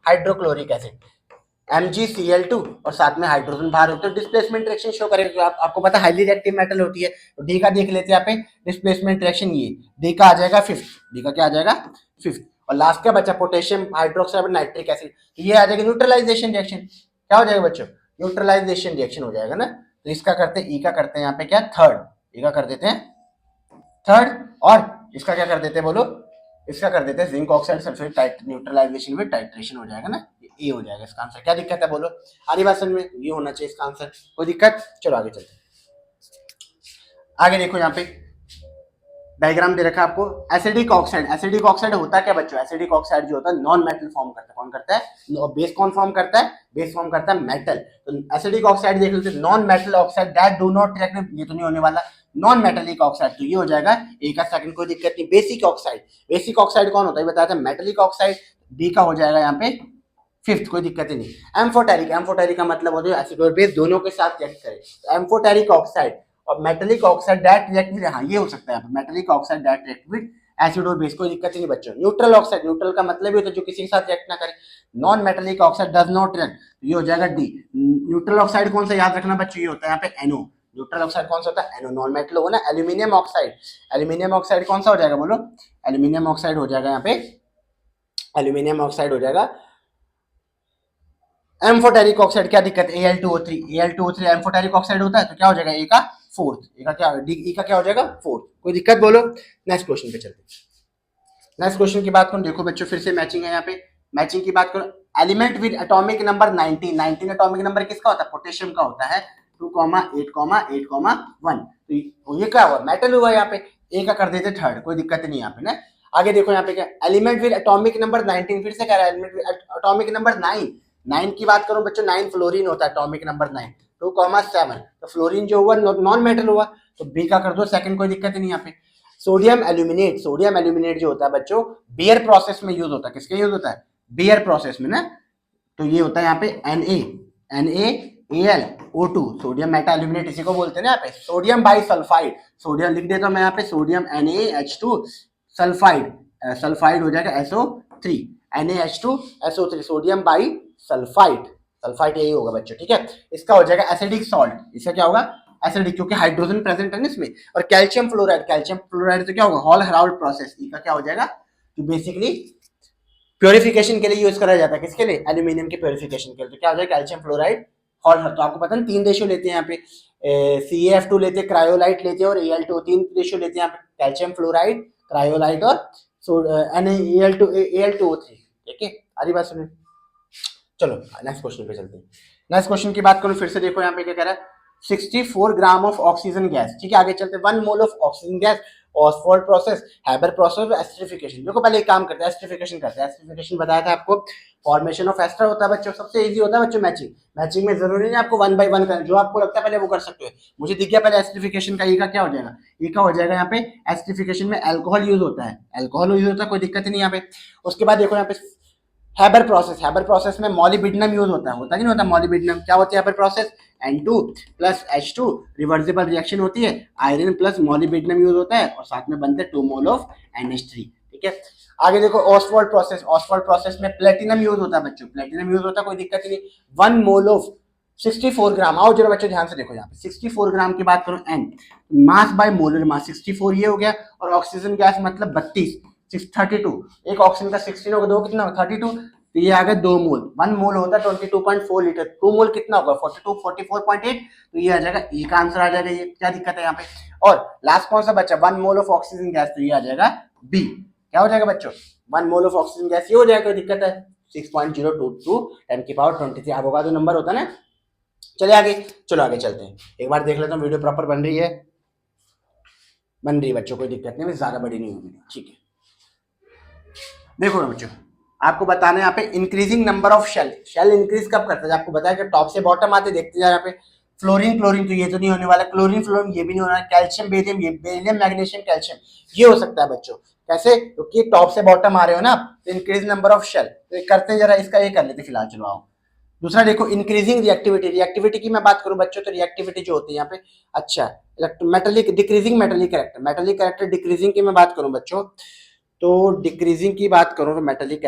hydrochloric acid, MgCl2 और साथ में हाइड्रोजन बाहर होते हैं, डिस्प्लेसमेंट रिएक्शन शो करेगा, आपको पता है हाईली रिएक्टिव मेटल होती है, तो डी का देख लेते हैं यहाँ पे, डिस्प्लेसमेंट रिएक्शन, ये डी का आ जाएगा फिफ्थ, डी का क्या आ जाएगा फिफ्थ, और लास्ट का बचा पोटेशियम हाइड्रोक्साइड नाइट्रिक एसिड, तो ये आ जाएगा न्यूट्रलाइजेशन रिएक्शन, क्या हो जाएगा बच्चों, न्यूट्रलाइजेशन रिएक्शन हो जाएगा ना, तो इसका करते हैं, ई का करते हैं यहाँ पे क्या, थर्ड, ई का कर देते हैं थर्ड, और इसका क्या कर देते हैं बोलो, इसका कर देते हैं zinc oxide sulphate neutralisation with titration हो जाएगा ना, ये हो जाएगा इसका आंसर, क्या दिक्कत है बोलो, आधी बात समझ में, ये होना चाहिए इसका आंसर, कोई दिक्कत, चलो आगे चलते हैं। आगे देखो यहाँ पे डायग्राम दे रखा है आपको, एसिडिक ऑक्साइड, एसिडिक ऑक्साइड होता क्या बच्चों, एसिडिक ऑक्साइड जो होता है नॉन मेटल फॉर्म करता है, कौन करता है, बेस कौन फॉर्म करता है, बेस फॉर्म करता है मेटल, तो एसिडिक ऑक्साइड देख लेते हैं, non metal oxide that do not react, ये तो नहीं होने वाला, नॉन मेटेलिक ऑक्साइड, तो ये हो जाएगा ए का सेकंड, कोई दिक्कत नहीं। बेसिक ऑक्साइड, बेसिक ऑक्साइड कौन होता है बताया था, मेटेलिक ऑक्साइड, डी का हो जाएगा यहाँ पे फिफ्थ, कोई दिक्कत ही नहीं। एम्फोटेरिक, एम्फोटेरिक का मतलब होता है एसिड और बेस दोनों के साथ रिएक्ट करे, तो एम्फोटेरिक ऑक्साइड और metallic oxide that react with, हाँ ये हो सकता है metallic oxide that react with acid और बेस, कोई दिक्कत ही नहीं बच्चों। न्यूट्रल ऑक्साइड, न्यूट्रल का मतलब ही होता है जो किसी के साथ रिएक्ट ना करे, non metallic oxide does not react, ये हो जाएगा डी। न्यूट्रल ऑक्साइड कौन सा याद रखना बच्चों, ये होता है यहाँ पे एनो, न्यूट्रल ऑक्साइड कौन सा होता है, एनो, नॉन मेटल होगा ना। एल्यूमिनियम ऑक्साइड, एल्यूमिनियम ऑक्साइड कौन सा हो जाएगा बोलो, एल्यूमिनियम ऑक्साइड हो जाएगा यहाँ पे, एल्यूमिनियम ऑक्साइड हो जाएगा एम्फोटेरिक ऑक्साइड, क्या दिक्कत, Al2O3, Al2O3 एम्फोटेरिक ऑक्साइड होता है, तो क्या हो जाएगा ए का फोर्थ, ए का क्या, डी ई का क्या हो जाएगा फोर्थ, कोई दिक्कत बोलो। नेक्स्ट क्वेश्चन पे चलते हैं, नेक्स्ट क्वेश्चन की बात करूं, देखो बच्चों फिर से मैचिंग है यहाँ पे, मैचिंग की बात करो, element with atomic number 19 atomic number किसका होता है? पोटेशियम का होता है। 2,8,8,1 तो ये क्या हुआ? मेटल हुआ। यहाँ पे ए का कर देते थर्ड, कोई दिक्कत नहीं यहाँ पे ना। आगे देखो यहाँ पे क्या, एलिमेंट विद एटॉमिक नंबर 19, फिर से कह रहा है एलिमेंट विद एटॉमिक नंबर 9 की बात करूं बच्चों, 9 फ्लोरीन होता है, एटॉमिक नंबर 9, 2,7 तो फ्लोरीन जो हुआ नॉन मेटल हुआ, तो बी का कर दो सेकंड, कोई दिक्कत नहीं यहाँ पे। सोडियम एल्यूमिनेट जो होता है बच्चों, बियर प्रोसेस में यूज होता है। किसके यूज होता है? बियर प्रोसेस में ना। तो ये होता है यहाँ पे NaAlO2, सोडियम मेटा एल्यूमिनेट इसी को बोलते हैं ना। यहाँ पे सोडियम बाई सल्फाइड, सोडियम लिख देता हूं मैं यहाँ पे, सोडियम NaH2 सल्फाइड हो जाएगा SO3, NaH2SO3 sodium by sulphide यही होगा बच्चों, ठीक है। इसका हो जाएगा एसिडिक सॉल्ट, इसका क्या होगा? एसिडिक, क्योंकि हाइड्रोजन प्रेजेंट है ना इसमें। और कैल्शियम फ्लोराइड तो क्या होगा? हॉल हेराल्ड प्रोसेस, इसका क्या हो जाएगा? तो बेसिकली प्योरिफिकेशन के लिए यूज करा जाता है। किसके लिए? एल्यूमिनियम के प्योरिफिकेशन के लिए। तो क्या हो जाएगा? Calcium fluoride hall. तो आपको पता है 3 रेशियो लेते हैं यहाँ पे, CaF2 लेते हैं, क्रायोलाइट लेते हैं और Al2, 3 रेशियो लेते हैं यहाँ पे, कैल्शियम फ्लोराइड, क्रायोलाइट और Al2O3, ठीक है। आधी बात सुनिए। चलो नेक्स्ट क्वेश्चन पे चलते हैं। नेक्स्ट क्वेश्चन की बात करूं, फिर से देखो यहाँ पे क्या कह रहा है, 64 ग्राम ऑफ ऑक्सीजन गैस, ठीक है। आगे चलते हैं, 1 mole of oxygen gas, Ostwald process, Haber process, esterification. देखो पहले एक काम करते हैं, एस्टरिफिकेशन करते हैं। एस्टरिफिकेशन बताया था आपको, फॉर्मेशन ऑफ एस्टर होता है बच्चों, सबसे इजी होता है बच्चों मैचिंग में जरूरी नहीं आपको 1 by 1 करना, जो आपको लगता है पहले वो कर सकते हो। मुझे दिख गया पहले एस्टरिफिकेशन का, ये का क्या हो जाएगा? ये का हो जाएगा यहाँ पे, एस्टरिफिकेशन में अल्कोहल यूज होता है, कोई दिक्कत नहीं यहाँ पे। उसके बाद देखो यहाँ पे हैबर प्रोसेस में मॉलिब्डेनम यूज होता है कि नहीं होता? मॉलिब्डेनम क्या होती है? Haber process N2 plus H2 reversible reaction होती है, आयरन प्लस मॉलिब्डेनम यूज होता है और साथ में बनते हैं 2 मोल ऑफ NH3, ठीक है। आगे देखो ऑसफोर्ड प्रोसेस में प्लेटिनम यूज होता है बच्चों, कोई दिक्कत नहीं। 1 मोल ऑफ 64 ग्राम, आओ जरा बच्चों ध्यान से देखो यहाँ पे, 64 ग्राम की बात करो, N mass by molar mass 64 ये हो गया, और ऑक्सीजन गैस मतलब 32, 632, एक ऑक्सीजन का 16 होगा, दो कितना होगा? 32, तो ये आ गया 2 मोल। 1 मोल होता है 22.4 लीटर, 2 मोल कितना होगा? 44.8, तो ये आ जाएगा ए का आंसर आ जाएगा। ये क्या दिक्कत है यहाँ पे? और लास्ट कौन सा बच्चा? 1 मोल ऑफ ऑक्सीजन गैस, तो ये आ जाएगा बी। क्या हो जाएगा बच्चों? 1 मोल ऑफ ऑक्सीजन गैस ये हो जाएगा, कोई दिक्कत है? 6.022 10 की पावर 23 एवोगाड्रो नंबर होता है ना। चलिए आगे, चलो आगे चलते हैं, एक बार देख लेता हूँ वीडियो प्रॉपर बन रही है बच्चों, कोई दिक्कत नहीं, ज्यादा बड़ी नहीं होगी, ठीक है। देखो बच्चों, आपको बताना है यहाँ पे increasing number of shell increase कब करता है? आपको बताया कि टॉप से बॉटम आते देखते जाए। यहाँ पे फ्लोरीन तो ये तो नहीं होने वाला, क्लोरीन ये भी नहीं होना, कैल्शियम बेरियम, ये बेरियम मैग्नीशियम कैल्शियम ये हो सकता है बच्चों। कैसे? क्योंकि टॉप से बॉटम आ रहे हो ना, तो इंक्रीज नंबर ऑफ शेल, तो करते हैं जरा इसका ये कर लेते फिलहाल। चलो आओ दूसरा देखो, इंक्रीजिंग रिएक्टिविटी की मैं बात करूं बच्चों, तो रिएक्टिविटी जो होती है यहाँ पे, अच्छा metallic decreasing metallic character decreasing की मैं बात करूं बच्चों, तो डिक्रीजिंग की बात करूं तो मेटलिक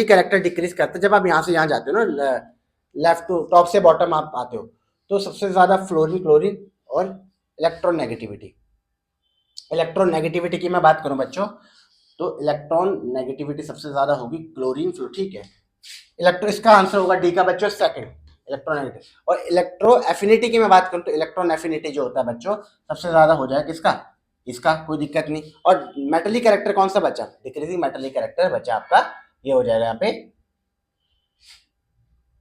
कैरेक्टर डिक्रीज करता है जब आप यहाँ से यहाँ जाते हो ना, लेफ्ट टू टॉप से बॉटम आप आते हो, तो सबसे ज्यादा क्लोरीन और इलेक्ट्रॉन नेगेटिविटी की मैं बात करूं बच्चों, तो इलेक्ट्रॉन नेगेटिविटी सबसे ज्यादा होगी क्लोरीन ठीक है। इसका आंसर होगा डी का बच्चों, सेकंड इलेक्ट्रोनेगेटिव। और इलेक्ट्रो एफिनिटी की मैं बात करूं, तो इलेक्ट्रॉन एफिनिटी जो होता है बच्चों सबसे ज्यादा हो जाएगा किसका? इसका, कोई दिक्कत नहीं। और मेटलिक कैरेक्टर कौन सा बचा? डिक्रीजिंग मेटलिक कैरेक्टर बचा आपका, ये हो जाएगा यहाँ पे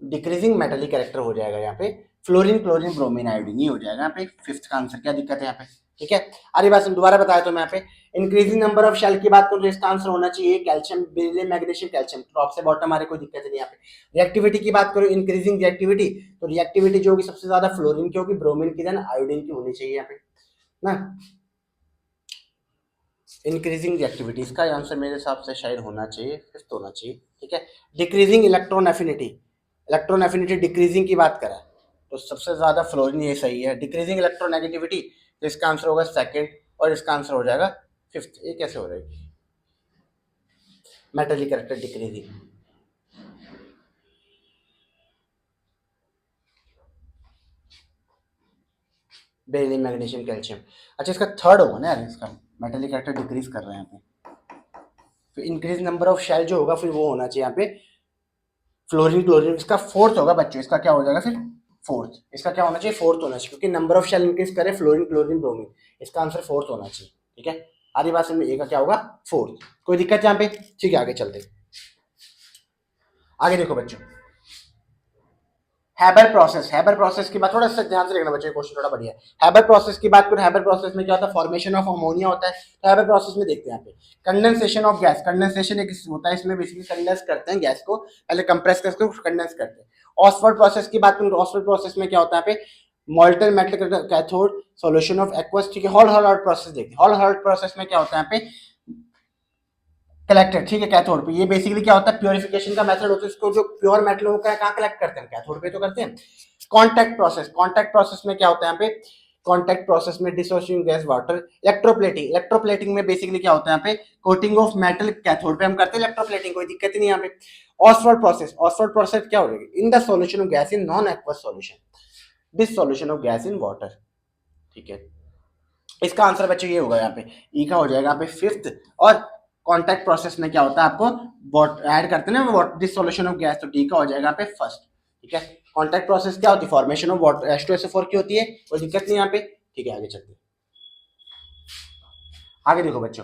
डिक्रीजिंग मेटलिक कैरेक्टर हो जाएगा यहाँ पे, फ्लोरीन ब्रोमीन आयोडीन, ये हो जाएगा यहाँ पे फिफ्थ का आंसर। क्या दिक्कत है यहाँ पे? ठीक है, अरे बात दोबारा बताया तो मैं यहाँ पे इंक्रीजिंग नंबर ऑफ शेल की बात करूं तो इसका आंसर होना चाहिए calcium, beryllium, magnesium, calcium, top से बॉटम आ रहे, कोई दिक्कत नहीं यहाँ पे। रिएक्टिविटी की बात करूं, इंक्रीजिंग रिएक्टिविटी, तो रिएक्टिविटी जो होगी सबसे ज्यादा फ्लोरीन की होगी, ब्रोमीन की देन आयोडीन की होनी चाहिए यहाँ पे ना। इंक्रीजिंग रिएक्टिविटी, इसका आंसर मेरे हिसाब से शायद होना चाहिए फिफ्थ होना चाहिए। ठीक है, डिक्रीजिंग इलेक्ट्रॉन एफिनिटी डिक्रीजिंग की बात करें तो सबसे ज्यादा फ्लोरीन, ये सही है। डिक्रीजिंग इलेक्ट्रॉन नेगेटिविटी, तो इसका आंसर होगा सेकंड और इसका आंसर हो जाएगा फिफ्थ। ये कैसे हो जाएगी? Metallic character decreasing, beryllium, magnesium, calcium. अच्छा इसका थर्ड होगा ना यार, इसका मेटलिक कैरेक्टर डिक्रीज कर रहे हैं यहाँ पे, फिर इंक्रीज नंबर ऑफ शेल जो होगा फिर वो होना चाहिए यहाँ पे फ्लोरीन। इसका फोर्थ होगा बच्चों, इसका क्या हो जाएगा फिर? फोर्थ। इसका क्या होना चाहिए? फोर्थ होना चाहिए, क्योंकि नंबर ऑफ शेल इंक्रीज करे फ्लोरीन, ब्रोमीन, इसका आंसर फोर्थ होना चाहिए। ठीक है, आधी बात समझ में, ए का क्या होगा? फोर्थ। कोई दिक्कत यहाँ पे? ठीक है, आगे चलते। आगे देखो बच्चों, हैबर प्रोसेस की बात थोड़ा सा ध्यान से देखना बच्चों, क्वेश्चन थोड़ा बढ़िया है। हैबर प्रोसेस की बात करूं, हैबर प्रोसेस में क्या होता है, फॉर्मेशन ऑफ अमोनिया होता है। तो हैबर प्रोसेस में देखते हैं यहाँ पे कंडेंसेशन ऑफ गैस, कंडेंसेशन एक होता है, इसमें बेसिकली कंडेंस करते हैं गैस को, पहले कंप्रेस करके कंडेंस करते हैं। ऑक्सफोर्ड प्रोसेस की बात करूं, ऑक्सफोर्ड प्रोसेस में क्या होता है, यहाँ पे molten metal cathode solution of aqueous, ठीक है। हॉल प्रोसेस देखते हैं, हॉल प्रोसेस में क्या होता है, यहाँ पे कलेक्टेड, ठीक है, कैथोड पे। ये बेसिकली क्या होता है, प्योरिफिकेशन का मेथड होता है, इसको जो प्योर मेटल होता है कहाँ कलेक्ट करते हैं, कैथोड पे तो करते हैं। कॉन्टैक्ट प्रोसेस में क्या होता है, यहाँ पे कॉन्टैक्ट प्रोसेस में डिसोसिएटिंग गैस वाटर। इलेक्ट्रोप्लेटिंग में बेसिकली क्या होता है, यहाँ पे कोटिंग ऑफ मेटल कैथोड पे हम करते हैं इलेक्ट्रोप्लेटिंग, कोई दिक्कत नहीं यहाँ पे। ऑसवर्ड प्रोसेस क्या हो जाएगी, in the solution of gas in non aqueous solution, dissolution of gas in water, ठीक है। इसका आंसर बच्चों ये होगा, यहाँ पे ई का हो जाएगा यहाँ पे फिफ्थ। और कॉन्टैक्ट प्रोसेस में क्या होता है, आपको ऐड करते हैं ना दिस सॉल्यूशन ऑफ गैस, तो डी का हो जाएगा यहाँ पे फर्स्ट, ठीक है। कॉन्टैक्ट प्रोसेस क्या होती है, फॉर्मेशन ऑफ वाटर H2SO4 की होती है, कोई दिक्कत नहीं यहाँ पे, ठीक है। आगे चलते हैं, आगे देखो बच्चों,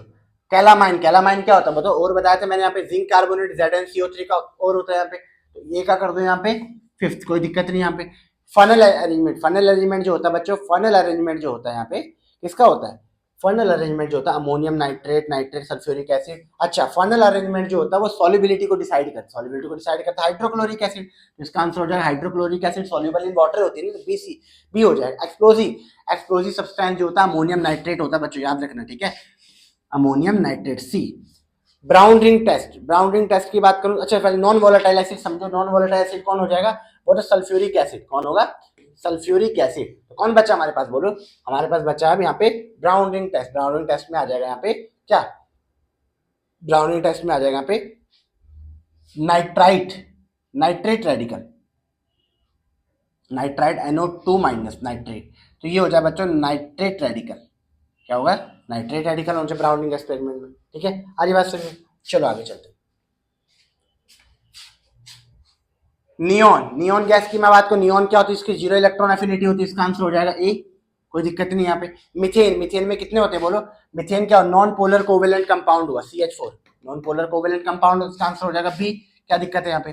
कैलामाइन क्या होता है बताओ, और बताया था मैंने यहाँ पे जिंक कार्बोनेट ZnCO3 का और होता है यहाँ पे, तो ये क्या कर दो यहाँ पे फिफ्थ, कोई दिक्कत नहीं यहाँ पे। फनल अरेंजमेंट जो होता है बच्चों, फनल अरेंजमेंट जो होता है यहाँ पे किसका होता है, फनल अरेंजमेंट जो होता है अमोनियम नाइट्रेट सल्फ्यूरिक एसिड। अच्छा, फनल अरेंजमेंट जो होता है वो सॉल्युबिलिटी को डिसाइड करता है हाइड्रोक्लोरिक एसिड, इसका आंसर हो जाएगा hydrochloric acid, soluble in water होती है ना, बी हो जाएगा। एक्सप्लोजिव सब्सटेंस जो होता है अमोनियम नाइट्रेट होता है बच्चों, याद रखना, ठीक है, ammonium nitrate C. Brown ring test की बात करूं, अच्छा पहले नॉन वोलेटाइल एसिड समझो, नॉन वोलेटाइल एसिड कौन हो जाएगा, वो तो सल्फ्यूरिक एसिड, कौन होगा, सल्फ्यूरिक एसिड। तो कौन बचा हमारे पास, बोलो, हमारे पास बचा है यहाँ पे ब्राउन रिंग टेस्ट में आ जाएगा यहाँ पे क्या, ब्राउन रिंग टेस्ट में आ जाएगा यहाँ पे nitrate radical, nitrite NO2 minus nitrate, तो ये हो जाए बच्चों नाइट्रेट रेडिकल, क्या होगा, नाइट्रेट रेडिकल हो जाए ब्राउनिंग एक्सपेरिमेंट में, ठीक है। आगे बात सुनिए, चलो आगे चलते हैं। नियॉन गैस की मैं बात करूं, नियॉन क्या होती है, इसकी 0 इलेक्ट्रॉन एफिनिटी होती है, इसका आंसर हो जाएगा ए, कोई दिक्कत नहीं यहाँ पे। मीथेन में कितने होते हैं बोलो, मीथेन क्या नॉन पोलर कोवेलेंट कंपाउंड हुआ, CH4 non polar covalent compound, इसका आंसर हो जाएगा बी, क्या दिक्कत है यहाँ पे।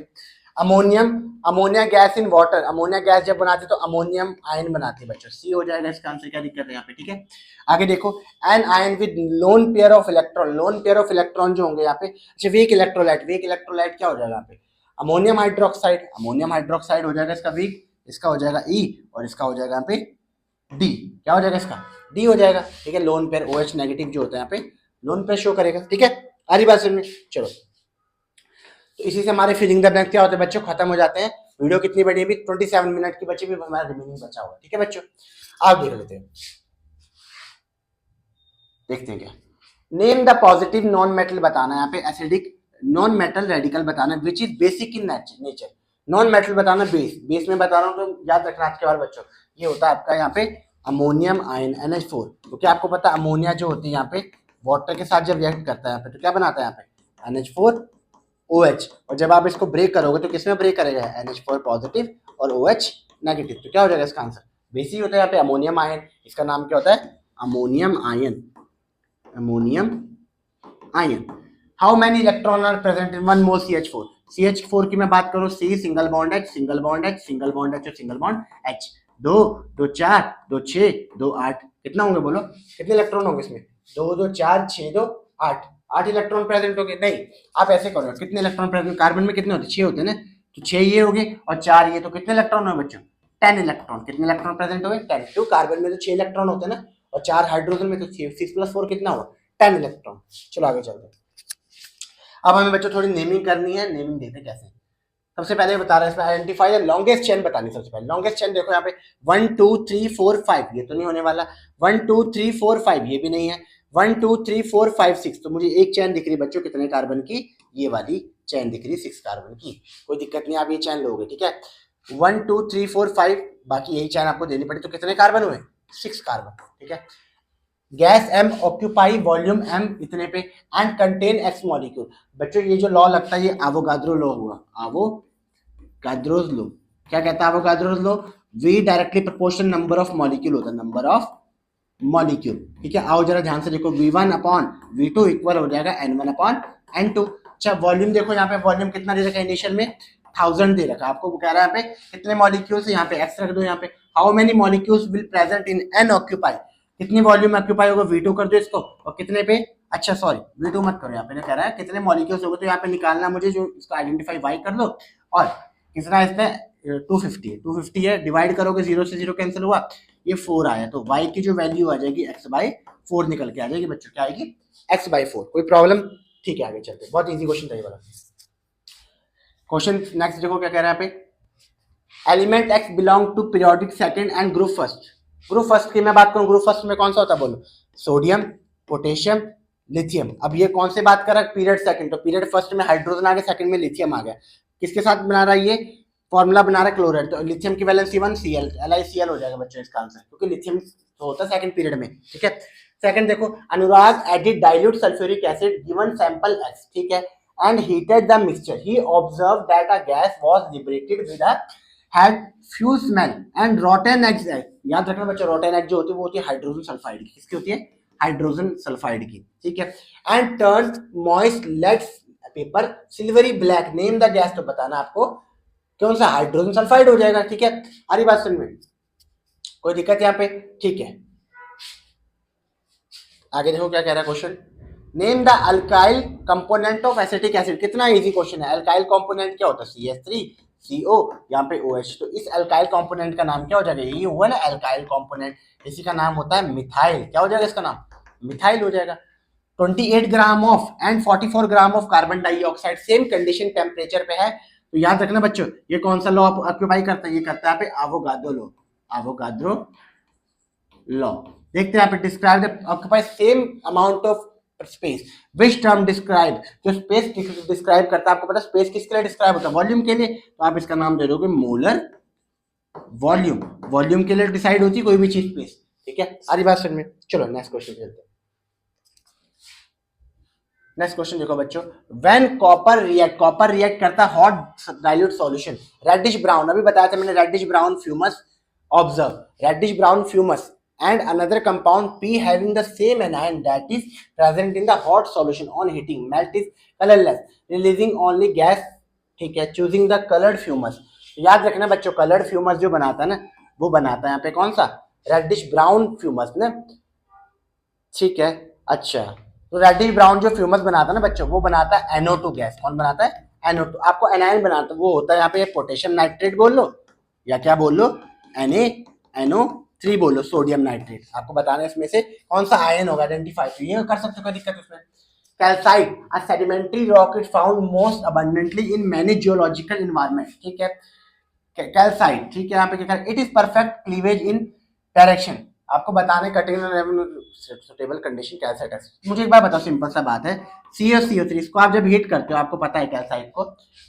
Ammonia gas in water, ammonia gas जब बनाते तो अमोनियम आयन बनाते बच्चों, सी हो जाएगा इसका आंसर, क्या दिक्कत है यहाँ पे, ठीक है। आगे देखो, an ion with lone pair of electron जो होंगे यहाँ पे, अच्छा वीक इलेक्ट्रोलाइट क्या हो जाएगा यहाँ पे, अमोनियम हाइड्रोक्साइड हो जाएगा इसका वीक, इसका हो जाएगा ई, और इसका हो जाएगा यहाँ पे डी, क्या हो जाएगा इसका, डी हो जाएगा, ठीक है। लोन पेयर OH नेगेटिव जो होता है यहाँ पे लोन पेयर शो करेगा, ठीक है। आरी बात सुनिए, चलो, तो इसी से हमारे फिलिंग द ब्लैंक क्या होते हैं बच्चों, खत्म हो जाते हैं। वीडियो कितनी बड़ी है, 27 मिनट की बची भी, हमारा रिमेनिंग बचा हुआ, ठीक है बच्चों। आप देख लेते हैं, देखते हैं क्या, name the positive non metal बताना है यहाँ पे, एसिडिक नॉन मेटल रेडिकल बताना, which is basic in nature, non metal बताना, बेस में बता रहा हूँ, तो याद रखना आज के बाद बच्चों, ये होता है आपका यहाँ पे अमोनियम आयन NH4, तो क्या आपको पता है अमोनिया जो होती है यहाँ पे वाटर के साथ जब रिएक्ट करता है यहाँ पे, तो क्या बनाता है यहाँ पे NH4OH, और जब आप इसको ब्रेक करोगे तो किसमें ब्रेक करेगा, NH4 पॉजिटिव और OH नेगेटिव, तो क्या हो जाएगा इसका आंसर, बेसिक होता है यहाँ पे अमोनियम आयन, इसका नाम क्या होता है, ammonium ion. How many electron are present in 1 mole CH4 की मैं बात करूं, C सिंगल बॉन्ड H और सिंगल बॉन्ड H, 2 2 4 2 6 2 8, कितना होंगे बोलो, कितने इलेक्ट्रॉन होंगे इसमें, 2 2 4 6 2 8 इलेक्ट्रॉन प्रेजेंट होंगे, नहीं आप ऐसे करो, कितने इलेक्ट्रॉन प्रेजेंट, कार्बन में कितने होते हैं, 6 होते हैं ना, तो 6 ये हो गए और 4 ये, तो कितने इलेक्ट्रॉन हुए बच्चों, 10 इलेक्ट्रॉन, कितने इलेक्ट्रॉन प्रेजेंट हुए, 10, क्यों कार्बन में तो 6 इलेक्ट्रॉन होते हैं ना, और 4 हाइड्रोजन में, तो 6 + 4 कितना हुआ, 10 इलेक्ट्रॉन। चलो आगे चलते हैं, अब हमें बच्चों थोड़ी नेमिंग करनी है, नेमिंग देखते हैं कैसे। सबसे पहले बता रहे हैं इसमें आइडेंटिफाई द लॉन्गेस्ट चेन बतानी, सबसे पहले लॉन्गेस्ट चेन देखो यहाँ पे 1 2 3 4 5, ये तो नहीं होने वाला, 1 2 3 4 5 ये भी नहीं है, 1 2 3 4 5 6, तो मुझे एक चेन दिख रही बच्चों कितने कार्बन की, ये वाली चेन दिख रही 6 कार्बन की, कोई दिक्कत नहीं, आप ये चेन लोगे, ठीक है। 1 2 3 4 5 बाकी यही चेन आपको देनी पड़ी, तो कितने कार्बन हुए, 6 कार्बन, ठीक है। Gas M occupy volume M इतने पे एंड कंटेन X मॉलिक्यूल, बच्चों ये जो लॉ लगता है ये एवोगाड्रो लॉ हुआ, एवोगाड्रोस लॉ, क्या कहता है Avogadro's law, V directly proportional number of molecule होता है, नंबर ऑफ मॉलिक्यूल, ठीक है। आओ जरा ध्यान से देखो, V1/V2 इक्वल हो जाएगा N1/N2, अच्छा वॉल्यूम देखो यहाँ पे, वॉल्यूम कितना दे रखा है इनिशियल में 1000 दे रखा है आपको, कह रहा है यहाँ पे कितने मॉलिक्यूल्स, यहाँ पे एक्स रख दो, यहाँ पे how many molecules will present in an occupy, कितनी वॉल्यूम ऑक्यूपाई होगा, V2 कर दो इसको, और कितने पे, अच्छा सॉरी V2 मत करो, यहाँ पे कह रहा है कितने मॉलिक्यूल्स होंगे, तो यहाँ पे निकालना मुझे जो इसको आइडेंटिफाई Y कर लो, और कितना इसमें 250 है, 250 है, डिवाइड करोगे 0 से 0 कैंसिल हुआ, ये 4 आया, तो Y की जो वैल्यू आ जाएगी x/4 निकल के आ जाएगी बच्चों, क्या आएगी x/4। कोई प्रॉब्लम, ठीक है आगे चलते, बहुत इजी क्वेश्चन था ये वाला। क्वेश्चन नेक्स्ट देखो क्या कह रहा है यहाँ पे, element x belong to periodic second and group first. Group first की मैं बात करूं, ग्रुप फर्स्ट में कौन सा होता है बोलो, सोडियम, पोटेशियम, लिथियम। अब ये कौन से बात कर रहा है, पीरियड सेकंड, तो पीरियड फर्स्ट में हाइड्रोजन आ गया, सेकंड में लिथियम आ गया, किसके साथ बना रहा है ये फॉर्मूला बना रहा है क्लोराइड, तो लिथियम की वैलेंसी 1Cl, LiCl हो जाएगा बच्चों इसका आंसर, क्योंकि लिथियम तो होता है सेकंड पीरियड में, ठीक है। सेकंड देखो, Anurag added dilute sulphuric acid given sample x, ठीक है, and heated the mixture. He observed that a gas was liberated with a had few smell and rotten eggs. याद रखना बच्चों, rotten egg जो होती है वो होती है हाइड्रोजन सल्फाइड की, किसकी होती है, हाइड्रोजन सल्फाइड की, ठीक है। And turn moist lead paper silvery black, name the gas, तो बताना आपको कौन सा, हाइड्रोजन सल्फाइड हो जाएगा, ठीक है। हरी बात सुन में कोई दिक्कत यहाँ पे, ठीक है। आगे देखो क्या कह रहा है question, name the alkyl component of acetic acid, कितना इजी क्वेश्चन है। अल्काइल कंपोनेंट क्या होता है, CH3 CO, यहाँ पे OH, तो इस अल्काइल कंपोनेंट का नाम क्या हो जाएगा, ये हुआ ना अल्काइल कंपोनेंट, इसी का नाम होता है मिथाइल, क्या हो जाएगा इसका नाम, मिथाइल हो जाएगा। 28 gram of and 44 gram of carbon dioxide, same condition temperature पे है, तो याद रखना बच्चों ये कौन सा लॉ ऑक्यूपाई करता है, ये करता है यहाँ पे एवोगाड्रो लॉ, एवोगाड्रो लॉ। देखते हैं यहाँ पे, describe occupy same amount of space, which term describe, जो स्पेस डिस्क्राइब करता है, आपको पता है स्पेस किसके लिए डिस्क्राइब होता है, वॉल्यूम के लिए, तो आप इसका नाम दे दोगे मोलर वॉल्यूम, वॉल्यूम के लिए डिसाइड होती है कोई भी चीज स्पेस, ठीक है। सारी बात समझ में, चलो नेक्स्ट क्वेश्चन चलते हैं। नेक्स्ट क्वेश्चन देखो बच्चों, व्हेन कॉपर रिएक्ट करता है hot dilute solution, reddish brown, अभी बताया था मैंने, reddish brown fumes, observe reddish brown fumes and another compound P having the same anion that is present in the hot solution on heating melt is colorless releasing only gas, ठीक है, choosing the colored fumous। याद रखना बच्चों, colored fumous जो बनाता है ना, वो बनाता है यहाँ पे कौन सा, रेडिश ब्राउन फ्यूमस ना, ठीक है। अच्छा तो रेडिश ब्राउन जो फ्यूमस बनाता है ना बच्चों, वो बनाता है NO2 गैस, कौन बनाता है, NO2, आपको एनायन बनाता है, वो होता है यहाँ पे पोटेशियम नाइट्रेट बोल लो, या क्या बोल लो, NaNO3 बोलो, सोडियम नाइट्रेट, आपको बताना है इसमें से कौन सा आयन होगा आइडेंटिफाई, तो ये कर सकते हो, कोई दिक्कत उसमें। Calcite, a sedimentary rock is found most abundantly in many geological environment, ठीक है। कैल्साइट, ठीक है, यहाँ पे क्या, it is perfect cleavage in direction, आपको बताने कटिंग सुटेबल कंडीशन कैल्साइट है। मुझे एक बार बताओ, सिंपल सा बात है, CO3 इसको आप जब हीट करते हो, आपको पता है कैल्साइट को,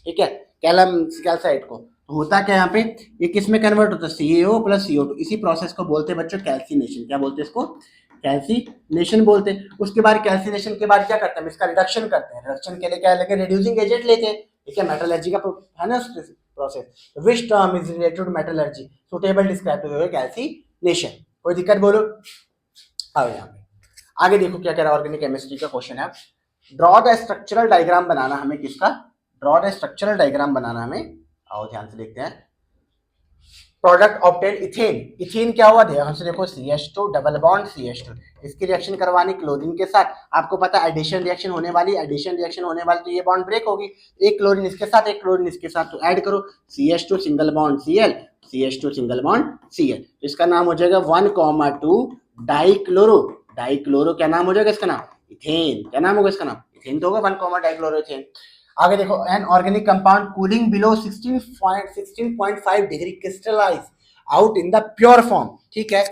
ठीक है, कैल्साइट को, तो होता क्या यहाँ पे, ये किस में कन्वर्ट होता है, CaO प्लस CO2, इसी प्रोसेस को बोलते हैं बच्चों कैल्सिनेशन, क्या बोलते हैं इसको, कैल्सिनेशन बोलते हैं। उसके बाद कैल्सिनेशन के बाद क्या करते हैं, इसका रिडक्शन करते हैं, रिडक्शन के लिए क्या लेके रिड्यूसिंग एजेंट लेते हैं, ठीक है, मेटलर्जी का है ना process, which term is related to metallurgy suitable describe to calcination, कोई दिक्कत बोलो। आओ यहाँ पे आगे देखो क्या कह रहा है, ऑर्गेनिक केमिस्ट्री का क्वेश्चन है, ड्रॉ द स्ट्रक्चरल डायग्राम बनाना हमें किसका, ड्रॉ द स्ट्रक्चरल डायग्राम बनाना हमें, आओ ध्यान से देखते हैं। प्रोडक्ट ऑब्टेन इथेन, इथेन क्या हुआ, ध्यान से देखो, CH2 डबल बॉन्ड CH2, इसकी रिएक्शन करवानी क्लोरीन के साथ, आपको पता है एडिशन रिएक्शन होने वाली, तो ये बॉन्ड ब्रेक होगी, एक क्लोरीन इसके साथ, एक क्लोरीन इसके साथ, तो ऐड करो CH2 single bond Cl, CH2 single bond Cl, तो इसका नाम हो जाएगा 1,2 डाइक्लोरो, डाइक्लोरो क्या नाम हो जाएगा इसका नाम, इथेन, क्या नाम होगा इसका नाम, इथेन तो होगा 1, डाइक्लोरो इथेन। आगे देखो, an organic compound cooling below 16.5 degree crystallise out in the pure form, ठीक है,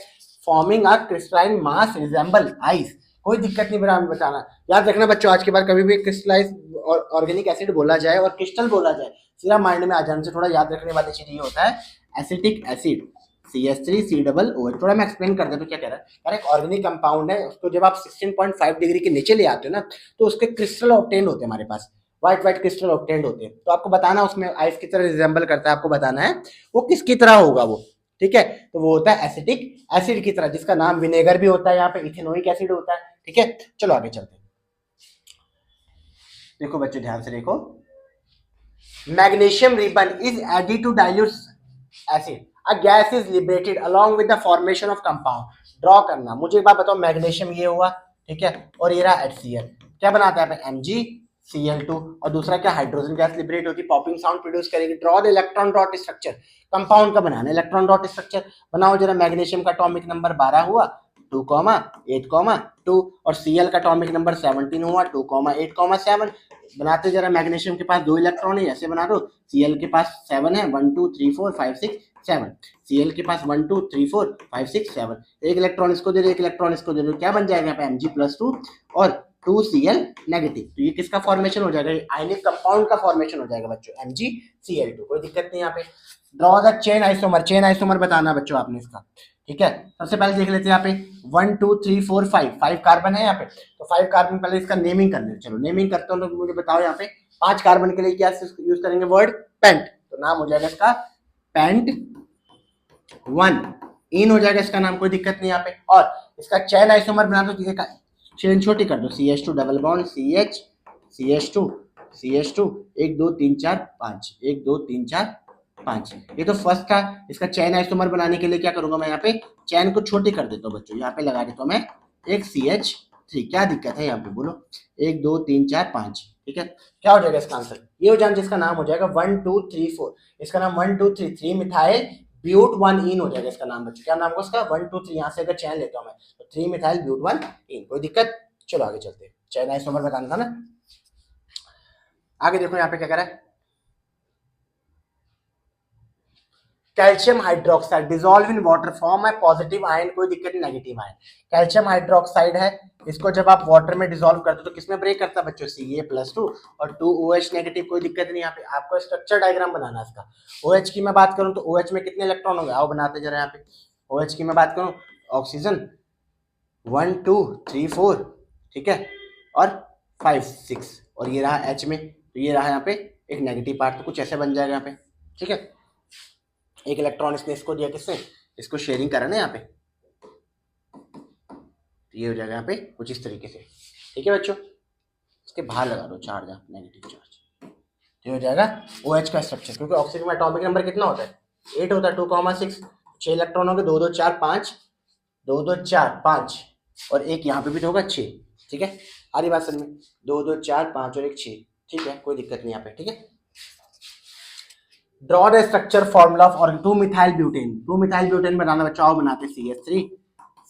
forming a crystalline mass resemble ice, कोई दिक्कत नहीं बताना। याद रखना बच्चों, आज के बाद कभी भी क्रिस्टलाइज ऑर्गेनिक एसिड बोला जाए और क्रिस्टल बोला जाए, सीधा माइंड में आ जाने से थोड़ा याद रखने वाली चीज ये होता है एसिटिक एसिड, CH3COOH। थोड़ा मैं एक्सप्लेन कर देता हूँ क्या कह रहा है, यार एक ऑर्गेनिक कंपाउंड है, उसको जब आप 16.5 डिग्री के नीचे ले आते हो ना, तो उसके क्रिस्टल ऑब्टेन होते हैं हमारे पास, व्हाइट क्रिस्टल ऑब्टेन्ड होते हैं, तो आपको बताना उसमें आइस की तरह रिजेंबल करता है, आपको बताना है वो किसकी तरह होगा वो, ठीक है, तो वो होता है एसिटिक एसिड की तरह, जिसका नाम विनेगर भी होता है, यहाँ पे इथेनोइक एसिड होता है, ठीक है। चलो आगे चलते हैं, देखो बच्चों ध्यान से देखो, magnesium ribbon is added to dilute acid, a gas is liberated along with the formation of compound. Draw करना, मुझे एक बात बताओ, मैग्नीशियम ये हुआ, ठीक है, और ये रहा HCl, क्या बनाता है MgCl2, और दूसरा क्या, हाइड्रोजन गैस लिबरेट होती है, पॉपिंग साउंड प्रोड्यूस करेगी। Draw the electron dot structure, compound का बनाना, इलेक्ट्रॉन डॉट स्ट्रक्चर बनाओ जरा। मैग्नीशियम का एटॉमिक नंबर 12 हुआ, 2,8,2, और Cl का एटॉमिक नंबर 17 हुआ, 2,8,7। बनाते जरा, मैग्नीशियम के पास 2 इलेक्ट्रॉन है, ऐसे बना दो। Cl के पास 7 है, 1 2 3 4 5 6 7। Cl के पास 1 2 3 4 5 6 7, एक इलेक्ट्रॉन इसको दे दो, एक इलेक्ट्रॉन इसको दे दो, क्या बन जाएगा यहाँ पे Mg+2 और 2Cl नेगेटिव। तो ये किसका फॉर्मेशन हो जाएगा, आयनिक कंपाउंड का फॉर्मेशन हो जाएगा बच्चों, MgCl2, कोई दिक्कत नहीं यहाँ पे। Draw the chain isomer, chain isomer बताना बच्चों आपने इसका, ठीक है। सबसे पहले देख लेते हैं यहाँ पे 1 2 3 4 5 कार्बन है यहाँ पे, तो 5 कार्बन पहले इसका नेमिंग कर लेते, चलो नेमिंग करते हो तो मुझे बताओ यहाँ पे 5 कार्बन के लिए क्या यूज करेंगे वर्ड, पेंट, तो नाम हो जाएगा इसका पेंट 1 इन हो जाएगा इसका नाम, कोई दिक्कत नहीं यहाँ पे। और इसका चेन आइसोमर बना दो, चेन छोटी कर दो, CH2 double bond CH CH2 CH2 1 2 3 4 5 1 2 3 4 5, ये तो फर्स्ट था। इसका चेन आइसोमर बनाने के लिए क्या करूंगा मैं, यहाँ पे चेन को छोटी कर देता हूँ बच्चों, यहाँ पे लगा देता हूँ मैं एक CH3, क्या दिक्कत है यहाँ पे बोलो, 1 2 3 4 5, ठीक है। क्या हो जाएगा इसका आंसर, ये हो जाएगा, जिसका नाम हो जाएगा 1 2 3 4, इसका नाम 1 2 3 3 मिथाइल ब्यूट 1 इन हो जाएगा इसका नाम बच्चों, क्या नाम होगा इसका 1 2 3, यहाँ से अगर चैन लेता हूँ मैं तो 3 मिथाइल ब्यूट 1 इन, कोई दिक्कत। चलो आगे चलते हैं, चैन आइसोमर बताना था ना। आगे देखो यहाँ पे क्या कह रहा है, calcium hydroxide dissolve in water form है पॉजिटिव आयन, कोई दिक्कत नहीं नेगेटिव आयन। कैल्शियम हाइड्रोक्साइड है, इसको जब आप वाटर में डिसॉल्व करते हो तो किसमें ब्रेक करता है बच्चों, Ca+2 और 2OH नेगेटिव, कोई दिक्कत नहीं। यहाँ पे आपको स्ट्रक्चर डायग्राम बनाना है इसका। OH की मैं बात करूं तो OH में कितने इलेक्ट्रॉन होंगे, आओ बनाते जरा। यहाँ पे OH की मैं बात करूं, ऑक्सीजन 1 2 3 4, ठीक है, और 5 6, और ये रहा H में, तो ये रहा यहाँ पे एक नेगेटिव पार्ट, तो कुछ ऐसे बन जाएगा यहाँ पे, ठीक है। एक इलेक्ट्रॉन इसने इसको दिया, किसने, इसको शेयरिंग करा ना यहाँ पे, ये हो जाएगा यहाँ पे कुछ इस तरीके से, ठीक है बच्चों। इसके बाहर लगा दो चार्ज, आप नेगेटिव चार्ज, ये हो जाएगा OH का स्ट्रक्चर। क्योंकि ऑक्सीजन में एटॉमिक नंबर कितना होता है, 8 होता है, 2,6, 6 इलेक्ट्रॉन होंगे, 2 2 4 5, 2 2 4 5, और एक यहाँ पे भी तो होगा 6, ठीक है। आधी बात समझ में, 2 2 4 5 और एक 6, ठीक है, कोई दिक्कत नहीं यहाँ पे, ठीक है। ड्रॉ द स्ट्रक्चर फॉर्मूला और 2 मिथाइल ब्यूटेन, 2 मिथाइल ब्यूटेन बनाना बच्चा, आओ बनाते CH3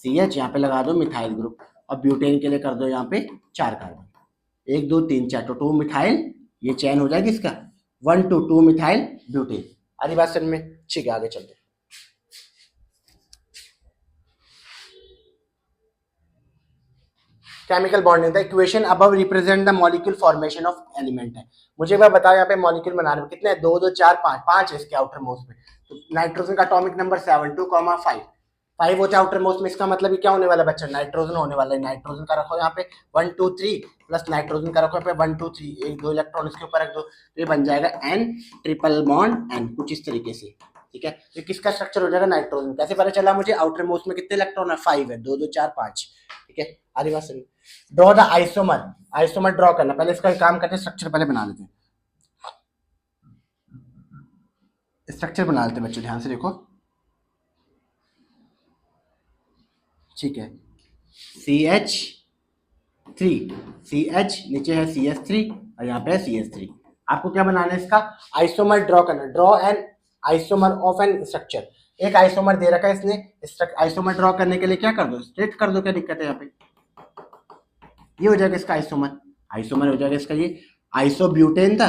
CH, यहाँ पे लगा दो मिथाइल ग्रुप, और ब्यूटेन के लिए कर दो यहाँ पे 4 कार्बन, 1 2 3 4, तो 2 मिथाइल, ये चैन हो जाएगी इसका 1 2 2 मिथाइल ब्यूटेन। आधी बात समझ में, ठीक है, आगे चलते। Chemical bonding, the equation above represent the molecule formation of element है। मुझे एक बार बताओ यहाँ पे मॉलिक्यूल बनाने में कितने, 2 2 4 5, 5 है इसके आउटर मोस्ट में। तो नाइट्रोजन का एटॉमिक नंबर 7 2,5 5 होता है आउटर मोस्ट में, इसका मतलब क्या होने वाला बच्चा, नाइट्रोजन होने वाला है। नाइट्रोजन का रखो यहाँ पे 1 2 3 प्लस नाइट्रोजन का रखो यहाँ पे 1 2 3, एक 2 इलेक्ट्रॉन इसके ऊपर रख दो, तो ये बन जाएगा N ट्रिपल बॉन्ड N, कुछ इस तरीके से, ठीक है। तो किसका स्ट्रक्चर हो जाएगा, नाइट्रोजन। कैसे पता चला मुझे, आउटर मोस्ट में कितने इलेक्ट्रॉन है, 5 है, 2 2 4 5, ठीक है। आधी बात सुनिए, draw the isomer, isomer draw करना, पहले इसका काम करते हैं, स्ट्रक्चर पहले बना लेते हैं, स्ट्रक्चर बना लेते हैं बच्चों, ध्यान से देखो, ठीक है। CH3 CH नीचे है CH3 और यहाँ पे है CH3। आपको क्या बनाना है, इसका आइसोमर ड्रॉ करना, draw an isomer of an structure. एक आइसोमर दे रखा है इसने, आइसोमर ड्रॉ करने के लिए क्या कर दो, स्ट्रेट कर दो, क्या दिक्कत है यहाँ पे, ये हो जाएगा इसका आइसोमर, आइसोमर हो जाएगा इसका, ये आइसोब्यूटेन था,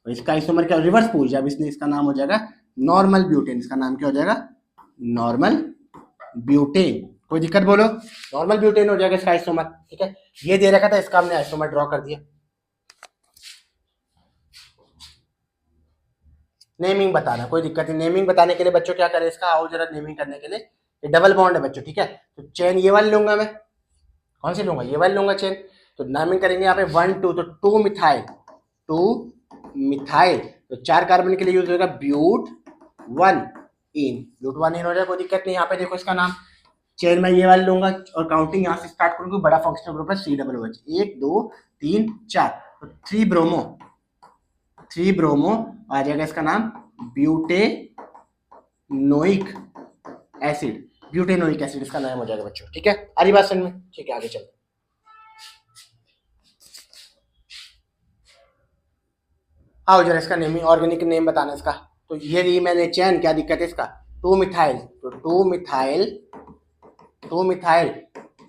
और इसका आइसोमर क्या, रिवर्स पूछ जाए इसने, इसका नाम हो जाएगा नॉर्मल ब्यूटेन, इसका नाम क्या हो जाएगा, नॉर्मल ब्यूटेन, कोई दिक्कत बोलो, नॉर्मल ब्यूटेन हो जाएगा इसका आइसोमर, ठीक है। ये दे रखा था, इसका हमने आइसोमर ड्रॉ कर दिया। नेमिंग बताना, कोई दिक्कत नहीं, नेमिंग बताने के लिए बच्चों क्या करें, इसका आओ जरा नेमिंग करने के लिए, ये डबल बॉन्ड है बच्चों, ठीक है। तो चेन ये वाली लूंगा मैं, कौन सी लूंगा, ये वाली लूंगा चेन। तो नेमिंग करेंगे यहाँ पे 1 2, तो 2 मिथाइल, 2 मिथाइल, तो 4 कार्बन के लिए यूज होगा ब्यूट 1 इन, ब्यूट 1 इन हो जाएगा, कोई दिक्कत नहीं। यहाँ पे देखो इसका नाम, चेन में ये वाला लूंगा और काउंटिंग यहाँ से स्टार्ट करूंगा, बड़ा फंक्शनल ग्रुप है COOH, 1 2 3 4, तो 3 ब्रोमो आ जाएगा इसका नाम ब्यूटेनोइक एसिड। ब्यूटेनोइक एसिड इसका नाम हो जाएगा बच्चों। ठीक है, आ रही बात समझ में? ठीक है, आगे चलते। आओ जरा इसका नेम, ऑर्गेनिक नेम बताना इसका। तो ये ली मैंने चैन, क्या दिक्कत है इसका? 2 मिथाइल, तो 2 मिथाइल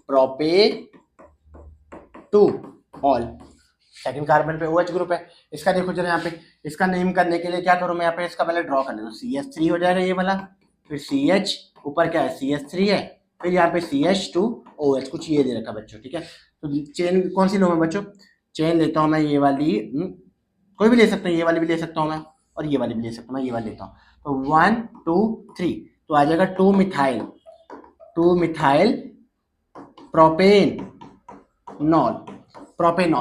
प्रोपे 2 ऑल, सेकंड कार्बन पे OH ग्रुप है। इसका देखो जरा यहाँ पे, इसका नेम करने के लिए क्या करूँ मैं यहाँ पे, इसका पहले ड्रॉ कर लेता हूँ। CH3 हो जाएगा ये वाला, फिर CH, ऊपर क्या है CH3 है, फिर यहाँ पे CH2OH, कुछ ये दे रखा बच्चों। ठीक है, तो चेन कौन सी लूँ मैं बच्चों? चेन लेता हूँ मैं ये वाली, कोई भी ले सकता हूँ, ये वाली भी ले सकता हूँ मैं, और ये वाली भी ले सकता हूँ मैं, ये वाली लेता हूँ। तो 1 2 3, तो आ जाएगा 2 मिथाइल प्रोपेनॉल,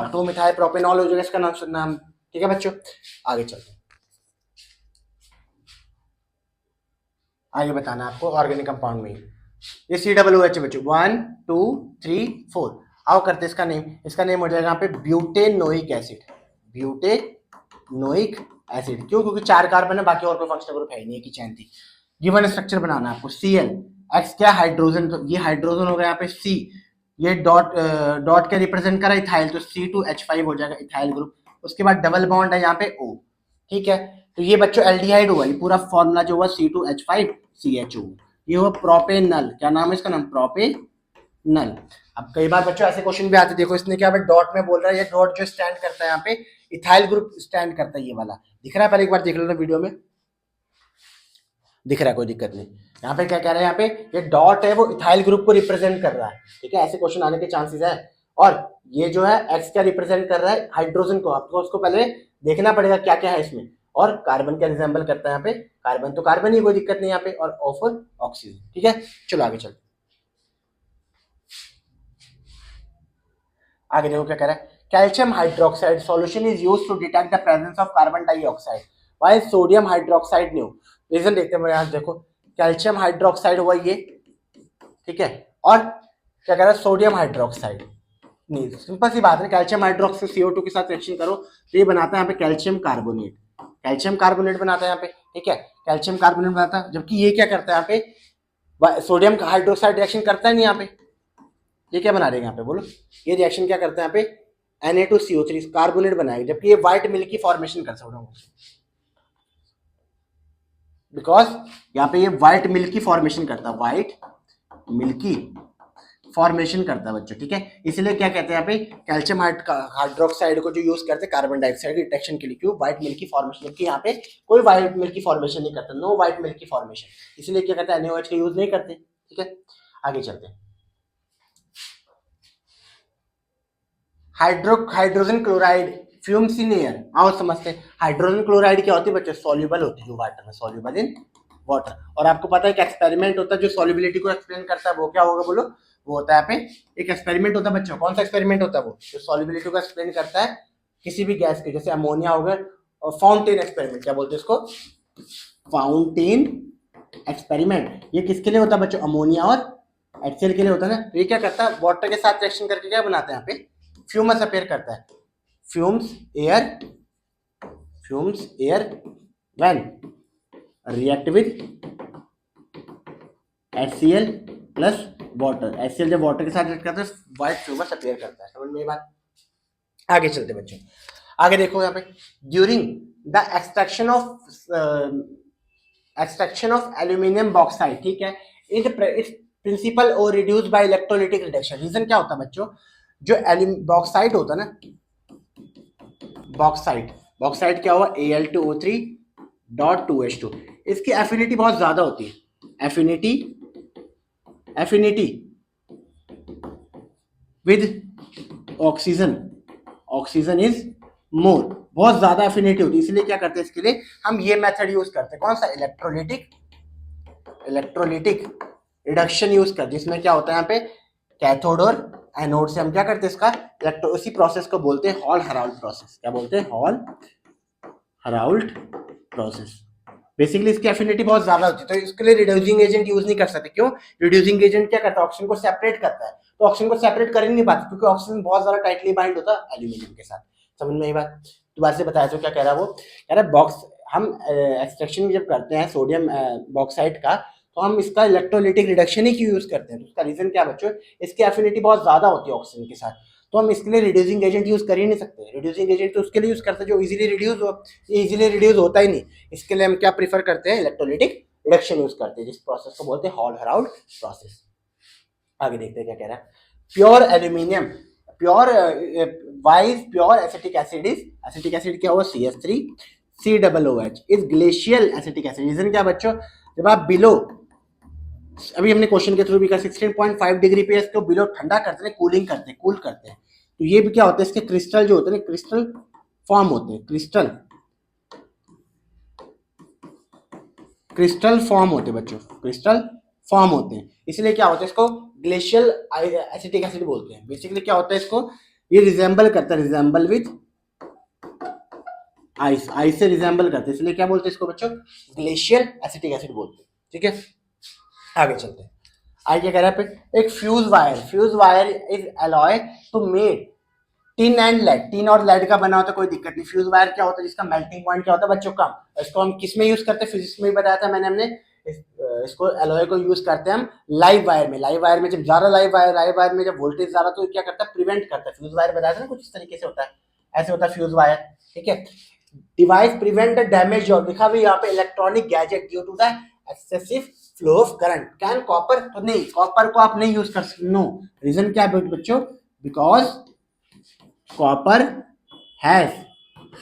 2 मिथाइल प्रोपेनॉल हो जाएगा इसका नाम। ठीक है बच्चों, आगे चलते हैं। आगे बताना आपको ऑर्गेनिक कंपाउंड में ये COOH बच्चों, 1 2 3 4। आओ करते इसका नेम, इसका नेम हो जाएगा यहाँ पे ब्यूटेनोइक एसिड। ब्यूटेनोइक एसिड क्यों? क्योंकि 4 कार्बन है, बाकी और कोई फंक्शनल ग्रुप है ही नहीं, एक ही चैन थी। गिवन स्ट्रक्चर बनाना है आपको, Cl, X क्या हाइड्रोजन, तो ये हाइड्रोजन हो गया यहाँ पे C, ये डॉट क्या रिप्रेजेंट करा? इथाइल, तो C2H5 हो जाएगा इथाइल ग्रुप। उसके बाद डबल बॉन्ड है यहाँ पे O। ठीक है, तो ये बच्चों एल्डिहाइड हुआ, ये पूरा फॉर्मूला जो हुआ C2H5CHO, ये हुआ प्रोपेनल। क्या नाम है इसका? नाम प्रोपेनल। अब कई बार बच्चों ऐसे क्वेश्चन भी आते, देखो इसने क्या डॉट में बोल रहा है, ये डॉट जो स्टैंड करता है यहाँ पे इथाइल ग्रुप स्टैंड करता है, ये वाला दिख रहा है? पहले एक बार देख लेना वीडियो में, दिख रहा है, कोई दिक्कत नहीं। यहाँ पे क्या कह रहा है, यहाँ पे ये डॉट है वो इथाइल ग्रुप को रिप्रेजेंट कर रहा है। ठीक है, ऐसे क्वेश्चन आने के चांसेस है। और ये जो है एक्स क्या रिप्रेजेंट कर रहा है? हाइड्रोजन को। आपको उसको पहले देखना पड़ेगा क्या क्या है इसमें। और कार्बन क्या रिजेंबल करता है यहाँ पे? कार्बन तो कार्बन ही, कोई दिक्कत नहीं यहाँ पे। और ऑफर ऑक्सीजन। ठीक है, चलो आगे चलते। आगे देखो क्या कह रहा है, calcium hydroxide solution is used to detect the presence of carbon dioxide while sodium hydroxide new. Reason देखते हैं यहाँ, देखो कैल्शियम हाइड्रोक्साइड हुआ ये, ठीक है, और क्या कह रहा है सोडियम हाइड्रोक्साइड। नहीं, सिंपल सी बात है, कैल्शियम हाइड्रोक्साइड CO2 के साथ रिएक्शन करो तो ये बनाता है यहाँ पे कैल्शियम कार्बोनेट, बनाता है यहाँ पे। ठीक है, कैल्शियम कार्बोनेट बनाता है, जबकि ये क्या करता है यहाँ पे, सोडियम हाइड्रोक्साइड रिएक्शन करता है नहीं यहाँ पे। ये क्या बना देगा यहाँ पे बोलो, ये रिएक्शन क्या करता है यहाँ पे Na2CO3 कार्बोनेट बनाएगा, जबकि ये व्हाइट मिल्की फॉर्मेशन कर सकता हूँ, बिकॉज यहाँ पे ये व्हाइट मिल्की फॉर्मेशन करता है, व्हाइट मिल्की फॉर्मेशन करता है बच्चों। ठीक है, इसलिए क्या कहते हैं यहाँ पे कैल्शियम हाइड्रोक्साइड को जो यूज करते हैं कार्बन डाइऑक्साइड डिटेक्शन के लिए, क्यों? व्हाइट मिल्की फॉर्मेशन, जबकि यहाँ पे कोई व्हाइट मिल्की फॉर्मेशन नहीं करता, नो व्हाइट मिल्की फॉर्मेशन, इसलिए क्या कहते हैं NaOH का यूज नहीं करते। ठीक है, आगे चलते हैं। Hydrogen chloride fumes in air. आओ समझते हैं हाइड्रोजन क्लोराइड क्या होती है बच्चों, सॉल्युबल होती है जो वाटर में, सॉल्युबल इन वाटर। और आपको पता है कि एक्सपेरिमेंट होता है जो सॉल्युबिलिटी को एक्सप्लेन करता है, वो क्या होगा बोलो? वो होता है यहाँ पे एक एक्सपेरिमेंट होता है बच्चों। कौन सा एक्सपेरिमेंट होता है वो? जो सॉल्युबिलिटी को एक्सप्लेन करता है किसी भी गैस के, जैसे अमोनिया हो गया। और फाउंटेन एक्सपेरिमेंट क्या बोलते हैं इसको? Fountain experiment. ये किसके लिए होता है बच्चों? अमोनिया और HCl के लिए होता है ना। तो ये क्या करता है, वाटर के साथ रिएक्शन करके क्या बनाता है यहाँ पे? फ्यूमस अपीयर करता है, fumes air when react with HCl plus water. HCl जब वाटर के साथ रिएक्ट करता है व्हाइट फ्यूमस अपीयर करता है। समझ में ये बात? आगे चलते बच्चों, आगे देखो यहाँ पे during the extraction of aluminium bauxite. ठीक है, इट्स प्रिंसिपल और reduce by electrolytic reduction. Reason क्या होता है बच्चों? जो बॉक्साइट होता है ना, बॉक्साइट क्या हुआ? Al2O3.2H2, इसकी एफिनिटी बहुत ज्यादा होती है, affinity with oxygen is more, बहुत ज्यादा एफिनिटी होती है। इसलिए क्या करते हैं इसके लिए हम ये मेथड यूज करते हैं, कौन सा? इलेक्ट्रोलिटिक रिडक्शन यूज करते, जिसमें क्या होता है यहाँ पे कैथोड और एनोड से हम क्या करते हैं इसका उसी प्रोसेस को बोलते हैं हॉल हेराल्ड प्रोसेस। क्या बोलते हैं? Hall Herald process. बेसिकली इसकी एफिनिटी बहुत ज्यादा होती है, तो इसके लिए रिड्यूसिंग एजेंट यूज नहीं कर सकते। क्यों? रिड्यूसिंग एजेंट क्या करता है? ऑक्सीजन को सेपरेट करता है, तो ऑक्सीजन को सेपरेट कर ही नहीं पाता, क्योंकि ऑक्सीजन बहुत ज्यादा टाइटली बाइंड होता है एल्यूमिनियम के साथ। समझ में आई बात? दोबारा से बताया तो क्या कह रहा है वो, कह रहा है बॉक्स हम एक्सट्रैक्शन जब करते हैं सोडियम बॉक्साइट का, तो हम इसका इलेक्ट्रोलिटिक रिडक्शन ही क्यों यूज करते हैं? तो उसका रीजन क्या बच्चों, इसकी एफिनिटी बहुत ज्यादा होती है ऑक्सीजन के साथ, तो हम इसके लिए रिड्यूसिंग एजेंट यूज कर ही नहीं सकते। रिड्यूसिंग एजेंट तो उसके लिए यूज करते हैं जो इजीली रिड्यूस हो, ये इजीली रिड्यूस होता ही नहीं। इसके लिए हम क्या प्रीफर करते हैं, इलेक्ट्रोलिटिक रिडक्शन यूज करते हैं, जिस प्रोसेस को बोलते हैं हॉल हेराउड प्रोसेस। आगे देखते हैं क्या कह रहा है। Pure aluminium, pure wise pure acetic acid is, acetic acid क्या हुआ, CH3 COOH is glacial acetic acid. Reason क्या बच्चों, जब आप बिलो, अभी हमने क्वेश्चन के थ्रू भी कहा 16.5 डिग्री पे इसको बिलो ठंडा करते हैं, कूलिंग करते हैं, कूल करते हैं, तो ये भी क्या होता है, इसके क्रिस्टल जो होते हैं, क्रिस्टल फॉर्म होते हैं, क्रिस्टल फॉर्म होते हैं बच्चों, क्रिस्टल फॉर्म होते हैं। इसलिए क्या होता है, इसको ग्लेशियल एसिटिक एसिड बोलते हैं। बेसिकली क्या होता है, इसको ये रिजेंबल करता है, रिजेंबल विद आइस, आइस से रिजेंबल करते हैं, इसलिए क्या बोलते हैं इसको बच्चों, ग्लेशियल एसिटिक एसिड बोलते हैं। ठीक है, आगे चलते हैं। आगे क्या कह रहा है पे, एक fuse wire is alloy to made tin and lead, tin और लेड का बना होता है, कोई दिक्कत नहीं। फ्यूज वायर क्या होता है, जिसका मेल्टिंग पॉइंट क्या होता है बच्चों, कम। इसको हम किस में यूज करते हैं, फिजिक्स में ही बताया था मैंने, हमने इसको एलॉय को यूज करते हैं हम लाइव वायर में। लाइव वायर में जब ज्यादा लाइव वायर में जब वोल्टेज ज्यादा, तो क्या करता है, प्रिवेंट करता है। फ्यूज वायर बताया था ना कुछ इस तरीके से होता है, ऐसे होता है फ्यूज वायर। ठीक है, डिवाइस प्रिवेंट द डैमेज और लिखा भी यहाँ पे electronic gadget due to the excessive flow of current. Can copper, तो नहीं, कॉपर को आप नहीं यूज कर सकते, नो। रीजन क्या है बच्चों, because copper has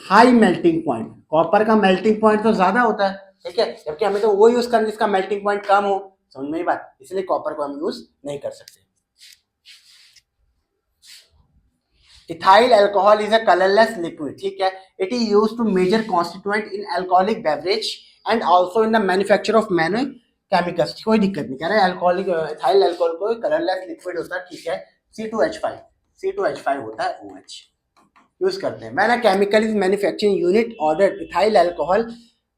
high melting point, copper का मेल्टिंग पॉइंट तो ज्यादा होता है। ठीक है, जबकि हमें तो वो यूज करना जिसका मेल्टिंग पॉइंट कम हो। समझ में बात, इसलिए कॉपर को हम यूज नहीं कर सकते। Ethyl alcohol is a colourless liquid. ठीक है, it is used to major constituent in alcoholic beverage and also in the manufacture of many chemicals. कोई दिक्कत नहीं, कह रहे हैं अल्कोहलिक इथाइल अल्कोहल को कलरलेस लिक्विड होता है। ठीक है, C2H5 होता है OH यूज करते हैं। मैंने chemical is manufacturing unit order ethyl alcohol,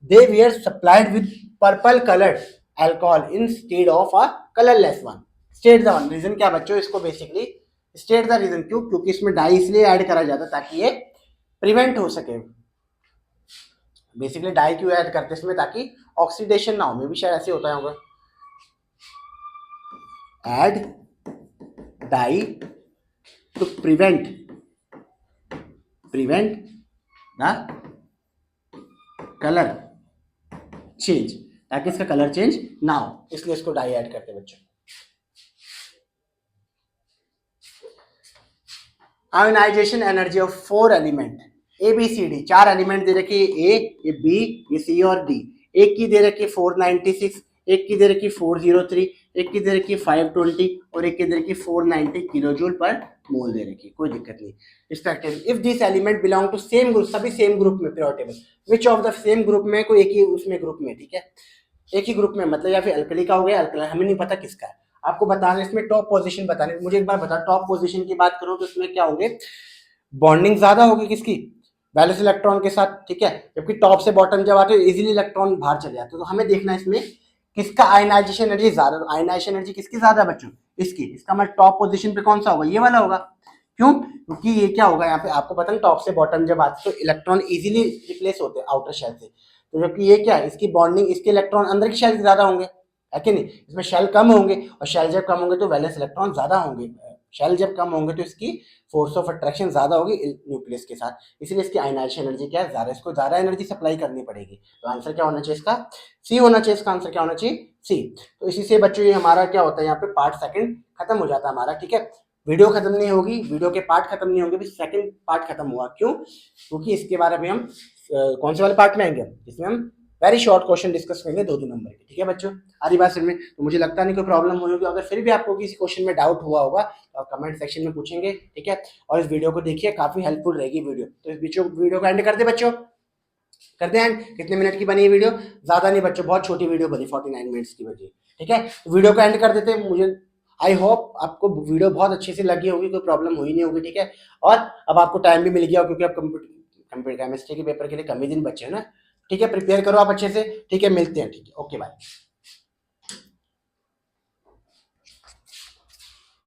they were supplied with purple coloured alcohol instead of a colourless one. State the one, reason क्या बच्चों, इसको बेसिकली स्टेट द रीजन, क्यों, क्योंकि इसमें डाई इसलिए ऐड करा जाता है ताकि ये प्रिवेंट हो सके। बेसिकली डाई क्यों ऐड करते हैं इसमें, ताकि ऑक्सीडेशन ना हो, मे भी शायद ऐसे होता होगा। Add dye to prevent the colour change, ताकि इसका कलर चेंज ना हो, इसलिए इसको डाई ऐड करते हैं बच्चों। Ionisation energy of 4 element ABCD, 4 element दे रखे, ए, ये बी, ये सी और डी। एक की दे रखी 496, एक की दे रखी 403, एक की दे रखी 520 और एक की दे रखी 490 किलोजूल पर मोल दे रखी। कोई दिक्कत नहीं। Respective if this element belong to same group, सभी सेम ग्रुप में periodic table, which of the same group में, कोई एक ही उसमें ग्रुप में। ठीक है, एक ही ग्रुप में मतलब या फिर अल्कली का हो गया, अल्कली हमें नहीं पता किसका है, आपको बताना इसमें टॉप पोजीशन बताने। मुझे एक बार बता, टॉप पोजीशन की बात करूं तो इसमें क्या होंगे, बॉन्डिंग ज्यादा होगी किसकी, वैलेंस इलेक्ट्रॉन के साथ। ठीक है, जबकि टॉप से बॉटम जब आते हैं इजीली इलेक्ट्रॉन बाहर चले जाते हैं। तो हमें देखना है इसमें किसका आयनाइजेशन एनर्जी ज्यादा, आयनाइजेशन एनर्जी किसकी ज्यादा बच्चों, इसकी। इसका मतलब टॉप पोजीशन पे कौन सा होगा, ये वाला होगा। क्यों, क्योंकि ये क्या होगा, यहाँ पे आपको पता है टॉप से बॉटम जब आते तो इलेक्ट्रॉन इजीली रिप्लेस होते हैं आउटर शेल से, तो जबकि ये क्या है, इसकी बॉन्डिंग, इसके इलेक्ट्रॉन अंदर की शेल ज्यादा होंगे, है कि नहीं। इसमें शेल कम होंगे, और शेल जब कम होंगे तो वैलेंस इलेक्ट्रॉन ज्यादा होंगे। शेल जब कम होंगे तो इसकी फोर्स ऑफ अट्रैक्शन ज्यादा होगी न्यूक्लियस के साथ, इसलिए इसकी आयनाइजेशन एनर्जी क्या है, ज्यादा, इसको ज्यादा एनर्जी सप्लाई करनी पड़ेगी। तो आंसर क्या होना चाहिए इसका, सी होना चाहिए। इसका आंसर क्या होना चाहिए, सी। तो इसी से बच्चों ये हमारा क्या होता है, यहाँ पे पार्ट सेकंड खत्म हो जाता है हमारा। ठीक है, वीडियो खत्म नहीं होगी, वीडियो के पार्ट खत्म नहीं होंगे, सेकंड पार्ट खत्म हुआ। क्यों, क्योंकि इसके बारे में हम कौन से वाले पार्ट में आएंगे, जिसमें हम वेरी शॉर्ट क्वेश्चन डिस्कस करेंगे 2-2 नंबर के। ठीक है बच्चों, आरी बात समझ में। तो मुझे लगता नहीं कोई प्रॉब्लम हुई होगी, अगर फिर भी आपको किसी क्वेश्चन में डाउट हुआ होगा तो आप कमेंट सेक्शन में पूछेंगे। ठीक है, और इस वीडियो को देखिए, काफी हेल्पफुल रहेगी वीडियो। तो इस वीडियो को एंड कर दे बच्चों, करते हैं। कितने मिनट की बनी वीडियो, ज्यादा नहीं बच्चों, बहुत छोटी वीडियो बनी, 49 मिनट्स की बनी। ठीक है, वीडियो को एंड कर देते हैं। मुझे आई होप आपको वीडियो बहुत अच्छे से लगी होगी, कोई प्रॉब्लम हुई नहीं होगी। ठीक है, और अब आपको टाइम भी मिल गया, क्योंकि आप कंप्यूटर केमिस्ट्री के पेपर के लिए कम ही दिन बचे हैं ना। ठीक है, प्रिपेयर करो आप अच्छे से। ठीक है, मिलते हैं। ठीक है, ओके बाय।